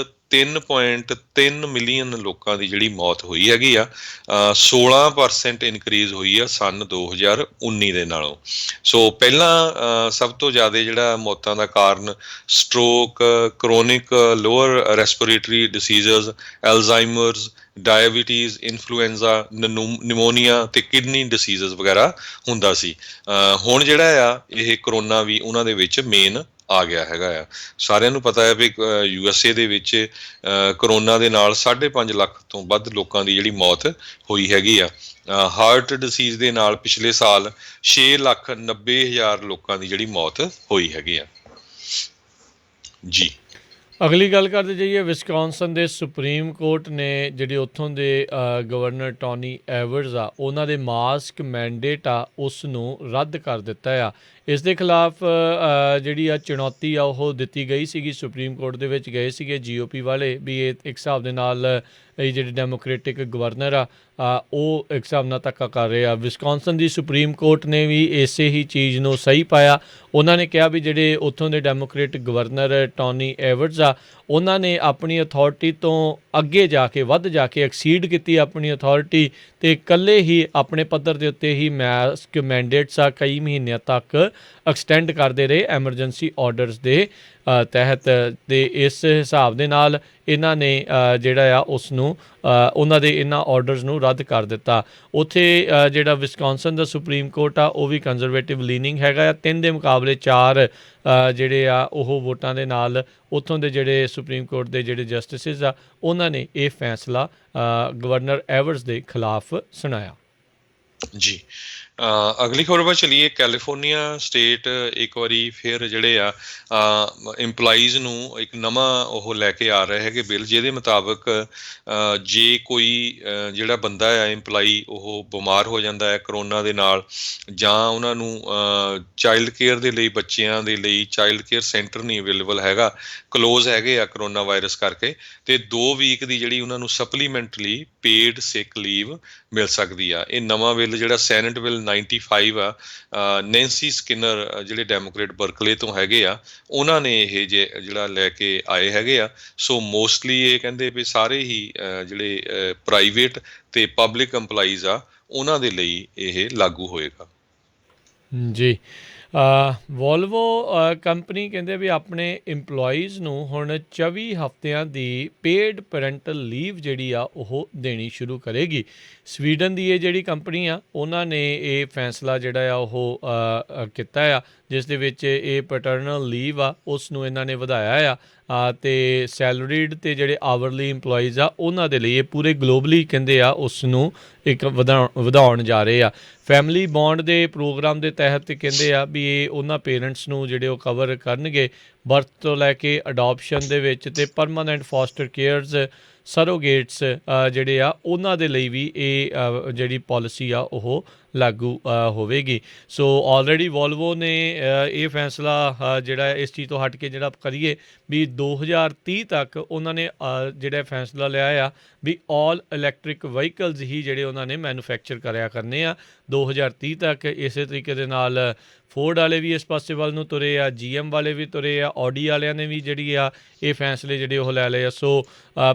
3.3 ਮਿਲੀਅਨ ਲੋਕਾਂ ਦੀ ਜਿਹੜੀ ਮੌਤ ਹੋਈ ਹੈਗੀ ਆ, 16% ਇਨਕਰੀਜ਼ ਹੋਈ ਆ ਸਨ 2019 ਦੇ ਨਾਲੋਂ। ਸੋ ਪਹਿਲਾਂ ਸਭ ਤੋਂ ਜ਼ਿਆਦਾ ਜਿਹੜਾ ਮੌਤਾਂ ਦਾ ਕਾਰਨ stroke, chronic lower respiratory diseases, Alzheimer's, diabetes, influenza, pneumonia ਤੇ ਕਿਡਨੀ ਡਿਸੀਜ਼ਜ਼ ਵਗੈਰਾ ਹੁੰਦਾ ਸੀ। ਹੁਣ ਜਿਹੜਾ ਆ ਇਹ ਕਰੋਨਾ ਵੀ ਉਹਨਾਂ ਦੇ ਵਿੱਚ ਮੇਨ ਆ ਗਿਆ ਹੈਗਾ ਆ। ਸਾਰਿਆਂ ਨੂੰ ਪਤਾ ਹੈ ਵੀ USA ਦੇ ਵਿੱਚ ਕਰੋਨਾ ਦੇ ਨਾਲ 5.5 ਲੱਖ ਤੋਂ ਵੱਧ ਲੋਕਾਂ ਦੀ ਜਿਹੜੀ ਮੌਤ ਹੋਈ ਹੈਗੀ ਆ। ਹਾਰਟ ਡਿਸੀਜ਼ ਦੇ ਨਾਲ ਪਿਛਲੇ ਸਾਲ 6,90,000 ਲੋਕਾਂ ਦੀ ਜਿਹੜੀ ਮੌਤ ਹੋਈ ਹੈਗੀ ਆ ਜੀ। ਅਗਲੀ ਗੱਲ ਕਰਦੇ ਜਾਈਏ, ਵਿਸਕੌਨਸਨ ਦੇ ਸੁਪਰੀਮ ਕੋਰਟ ਨੇ ਜਿਹੜੀ ਉੱਥੋਂ ਦੇ ਗਵਰਨਰ ਟੋਨੀ ਐਵਰਜ਼ ਆ, ਉਹਨਾਂ ਦੇ ਮਾਸਕ ਮੈਂਡੇਟ ਆ ਉਸ ਨੂੰ ਰੱਦ ਕਰ ਦਿੱਤਾ ਆ। ਇਸ ਦੇ ਖਿਲਾਫ ਜਿਹੜੀ ਆ ਚੁਣੌਤੀ ਆ ਉਹ ਦਿੱਤੀ ਗਈ ਸੀਗੀ, ਸੁਪਰੀਮ ਕੋਰਟ ਦੇ ਵਿੱਚ ਗਏ ਸੀਗੇ GOP ਵਾਲੇ ਵੀ ਇਹ ਇੱਕ ਹਿਸਾਬ ਦੇ ਨਾਲ ਇਹ ਜਿਹੜੇ ਡੈਮੋਕ੍ਰੇਟਿਕ ਗਵਰਨਰ ਆ ਉਹ ਇੱਕ ਹਿਸਾਬ ਨਾਲ ਧੱਕਾ ਕਰ ਰਹੇ ਆ। ਵਿਸਕੌਨਸਨ ਦੀ ਸੁਪਰੀਮ ਕੋਰਟ ਨੇ ਵੀ ਇਸੇ ਹੀ ਚੀਜ਼ ਨੂੰ ਸਹੀ ਪਾਇਆ। ਉਹਨਾਂ ਨੇ ਕਿਹਾ ਵੀ ਜਿਹੜੇ ਉੱਥੋਂ ਦੇ ਡੈਮੋਕ੍ਰੇਟਿਕ ਗਵਰਨਰ ਟੋਨੀ ਐਵਰਜ਼ ਆ, ਉਹਨਾਂ ਨੇ ਆਪਣੀ ਅਥਾਰਟੀ ਤੋਂ ਅੱਗੇ ਜਾ ਕੇ ਵੱਧ ਜਾ ਕੇ ਐਕਸੀਡ ਕੀਤੀ ਆਪਣੀ ਅਥਾਰਟੀ ਅਤੇ ਇਕੱਲੇ ਹੀ ਆਪਣੇ ਪੱਧਰ ਦੇ ਉੱਤੇ ਹੀ ਮਾਸਕ ਮੈਂਡੇਟਸ ਆ ਕਈ ਮਹੀਨਿਆਂ ਤੱਕ ਐਕਸਟੈਂਡ ਕਰਦੇ ਰਹੇ ਐਮਰਜੈਂਸੀ ਆਰਡਰਸ ਦੇ ਤਹਿਤ। ਅਤੇ ਇਸ ਹਿਸਾਬ ਦੇ ਨਾਲ ਇਹਨਾਂ ਨੇ ਜਿਹੜਾ ਆ ਉਸ ਨੂੰ ਉਹਨਾਂ ਦੇ ਇਹਨਾਂ ਆਰਡਰਸ ਨੂੰ ਰੱਦ ਕਰ ਦਿੱਤਾ। ਉੱਥੇ ਜਿਹੜਾ ਵਿਸਕੌਨਸਨ ਦਾ ਸੁਪਰੀਮ ਕੋਰਟ ਆ ਉਹ ਵੀ ਕੰਜ਼ਰਵੇਟਿਵ ਲੀਨਿੰਗ ਹੈਗਾ ਆ। 3 ਦੇ ਮੁਕਾਬਲੇ 4 ਜਿਹੜੇ ਆ ਉਹ ਵੋਟਾਂ ਦੇ ਨਾਲ ਉੱਥੋਂ ਦੇ ਜਿਹੜੇ ਸੁਪਰੀਮ ਕੋਰਟ ਦੇ ਜਿਹੜੇ ਜਸਟਿਸਿਸ ਆ ਉਹਨਾਂ ਨੇ ਇਹ ਫੈਸਲਾ ਗਵਰਨਰ ਐਵਰਜ਼ ਦੇ ਖਿਲਾਫ ਸੁਣਾਇਆ ਜੀ। ਅਗਲੀ ਖਬਰ ਵੱਲ ਚਲੀਏ। ਕੈਲੀਫੋਰਨੀਆ ਸਟੇਟ ਇੱਕ ਵਾਰੀ ਫਿਰ ਜਿਹੜੇ ਆ ਇੰਪਲਾਈਜ਼ ਨੂੰ ਇੱਕ ਨਵਾਂ ਉਹ ਲੈ ਕੇ ਆ ਰਹੇ ਹੈਗੇ ਬਿੱਲ, ਜਿਹਦੇ ਮੁਤਾਬਕ ਜੇ ਕੋਈ ਜਿਹੜਾ ਬੰਦਾ ਆ ਇੰਪਲਾਈ ਉਹ ਬਿਮਾਰ ਹੋ ਜਾਂਦਾ ਹੈ ਕਰੋਨਾ ਦੇ ਨਾਲ, ਜਾਂ ਉਹਨਾਂ ਨੂੰ ਚਾਈਲਡ ਕੇਅਰ ਦੇ ਲਈ, ਬੱਚਿਆਂ ਦੇ ਲਈ ਚਾਈਲਡ ਕੇਅਰ ਸੈਂਟਰ ਨਹੀਂ ਅਵੇਲੇਬਲ ਹੈਗਾ, ਕਲੋਜ਼ ਹੈਗੇ ਆ ਕਰੋਨਾ ਵਾਇਰਸ ਕਰਕੇ, ਅਤੇ 2 ਵੀਕ ਦੀ ਜਿਹੜੀ ਉਹਨਾਂ ਨੂੰ ਸਪਲੀਮੈਂਟਲੀ ਪੇਡ ਸਿਕ ਲੀਵ ਮਿਲ ਸਕਦੀ ਆ। ਇਹ ਨਵਾਂ ਬਿੱਲ ਜਿਹੜਾ ਸੈਨੇਟ ਬਿੱਲ 95 ਆ, ਨੈਂਸੀ ਸਕਿਨਰ ਜਿਹੜੇ ਡੈਮੋਕ੍ਰੇਟ ਬਰਕਲੇ ਤੋਂ ਹੈਗੇ ਆ, ਉਹਨਾਂ ਨੇ ਇਹ ਜਿਹੜਾ ਲੈ ਕੇ ਆਏ ਹੈਗੇ ਆ। ਸੋ ਮੋਸਟਲੀ ਇਹ ਕਹਿੰਦੇ ਵੀ ਸਾਰੇ ਹੀ ਜਿਹੜੇ ਪ੍ਰਾਈਵੇਟ ਤੇ ਪਬਲਿਕ ਇੰਪਲਾਈਜ਼ ਆ ਉਹਨਾਂ ਦੇ ਲਈ ਇਹ ਲਾਗੂ ਹੋਏਗਾ ਜੀ। ਵੋਲਵੋ ਕੰਪਨੀ ਕਹਿੰਦੇ ਵੀ ਆਪਣੇ ਇੰਪਲੋਈਜ਼ ਨੂੰ ਹੁਣ 24 ਹਫ਼ਤਿਆਂ ਦੀ ਪੇਡ ਪੈਰੈਂਟਲ ਲੀਵ ਜਿਹੜੀ ਆ ਉਹ ਦੇਣੀ ਸ਼ੁਰੂ ਕਰੇਗੀ। ਸਵੀਡਨ ਦੀ ਇਹ ਜਿਹੜੀ ਕੰਪਨੀ ਆ ਉਹਨਾਂ ਨੇ ਇਹ ਫੈਸਲਾ ਜਿਹੜਾ ਆ ਉਹ ਕੀਤਾ ਆ, ਜਿਸ ਦੇ ਵਿੱਚ ਇਹ ਪੈਟਰਨਲ ਲੀਵ ਆ ਉਸ ਨੂੰ ਇਹਨਾਂ ਨੇ ਵਧਾਇਆ ਆ ਅਤੇ ਸੈਲਰੀਡ ਅਤੇ ਜਿਹੜੇ ਆਵਰਲੀ ਇੰਪਲੋਈਜ਼ ਆ ਉਹਨਾਂ ਦੇ ਲਈ ਇਹ ਪੂਰੇ ਗਲੋਬਲੀ ਕਹਿੰਦੇ ਆ ਉਸ ਨੂੰ ਇੱਕ ਵਧਾਉਣ ਜਾ ਰਹੇ ਆ। ਫੈਮਿਲੀ ਬੌਂਡ ਦੇ ਪ੍ਰੋਗਰਾਮ ਦੇ ਤਹਿਤ ਕਹਿੰਦੇ ਆ ਵੀ ਇਹ ਉਹਨਾਂ ਪੇਰੈਂਟਸ ਨੂੰ ਜਿਹੜੇ ਉਹ ਕਵਰ ਕਰਨਗੇ ਬਰਥ ਤੋਂ ਲੈ ਕੇ ਅਡੋਪਸ਼ਨ ਦੇ ਵਿੱਚ, ਅਤੇ ਪਰਮਾਨੈਂਟ ਫੋਸਟਰ ਕੇਅਰਸ, ਸਰੋਗੇਟਸ ਜਿਹੜੇ ਆ ਉਹਨਾਂ ਦੇ ਲਈ ਵੀ ਇਹ ਜਿਹੜੀ ਪਾਲਿਸੀ ਆ ਉਹ ਲਾਗੂ ਹੋਵੇਗੀ। ਸੋ ਆਲਰੇਡੀ ਵੋਲਵੋ ਨੇ ਇਹ ਫੈਸਲਾ ਜਿਹੜਾ ਇਸ ਚੀਜ਼ ਤੋਂ ਹਟ ਕੇ ਜਿਹੜਾ ਕਰੀਏ ਵੀ 2030 ਤੱਕ ਉਹਨਾਂ ਨੇ ਜਿਹੜਾ ਫੈਸਲਾ ਲਿਆ ਆ ਵੀ ਆਲ ਇਲੈਕਟ੍ਰਿਕ ਵਹੀਕਲਸ ਹੀ ਜਿਹੜੇ ਉਹਨਾਂ ਨੇ ਮੈਨੂਫੈਕਚਰ ਕਰਿਆ ਕਰਨੇ ਆ 2030 ਤੱਕ। ਇਸੇ ਤਰੀਕੇ ਦੇ ਨਾਲ ਫੋਰਡ ਵਾਲੇ ਵੀ ਇਸ ਪਾਸੇ ਵੱਲ ਨੂੰ ਤੁਰੇ ਆ, GM ਵਾਲੇ ਵੀ ਤੁਰੇ ਆ, ਆਡੀ ਵਾਲਿਆਂ ਨੇ ਵੀ ਜਿਹੜੀ ਆ ਇਹ ਫੈਸਲੇ ਜਿਹੜੇ ਉਹ ਲੈ ਲਏ ਆ। ਸੋ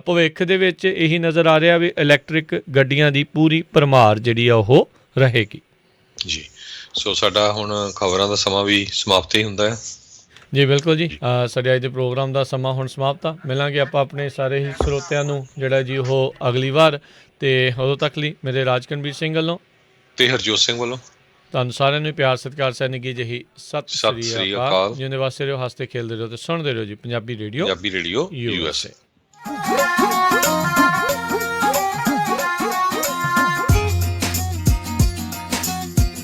ਭਵਿੱਖ ਦੇ ਵਿੱਚ ਇਹੀ ਨਜ਼ਰ ਆ ਰਿਹਾ ਵੀ ਇਲੈਕਟ੍ਰਿਕ ਗੱਡੀਆਂ ਦੀ ਪੂਰੀ ਭਰਮਾਰ ਜਿਹੜੀ ਆ ਉਹ ਰਹੇਗੀ ਜੀ। ਸੋ ਸਾਡਾ ਹੁਣ ਖਬਰਾਂ ਦਾ ਸਮਾਂ ਵੀ ਸਮਾਪਤ ਹੀ ਹੁੰਦਾ ਹੈ ਜੀ। ਬਿਲਕੁਲ ਜੀ, ਸਾਡੇ ਅੱਜ ਦੇ ਪ੍ਰੋਗਰਾਮ ਦਾ ਸਮਾਂ ਹੁਣ ਸਮਾਪਤ ਆ। ਮਿਲਾਂਗੇ ਆਪਾਂ ਆਪਣੇ ਸਾਰੇ ਹੀ ਸਰੋਤਿਆਂ ਨੂੰ ਜਿਹੜਾ ਜੀ ਉਹ ਅਗਲੀ ਵਾਰ, ਅਤੇ ਉਦੋਂ ਤੱਕ ਲਈ ਮੇਰੇ ਰਾਜਕਨਵੀਰ ਸਿੰਘ ਵੱਲੋਂ ਤੇ ਹਰਜੋਤ ਸਿੰਘ ਵੱਲੋਂ ਤੁਹਾਨੂੰ ਸਾਰਿਆਂ ਨੂੰ ਪਿਆਰ ਸਤਿਕਾਰ ਸੈਨਿਕੀ ਜਿਹੀ ਸਤਿ ਸ੍ਰੀ ਅਕਾਲ। ਜਿਉਂਦੇ ਵਾਸਤੇ ਰਹੋ, ਹੱਸਦੇ ਖੇਲਦੇ ਰਹੋ ਤੇ ਸੁਣਦੇ ਰਹੋ ਜੀ ਪੰਜਾਬੀ ਰੇਡੀਓ USA।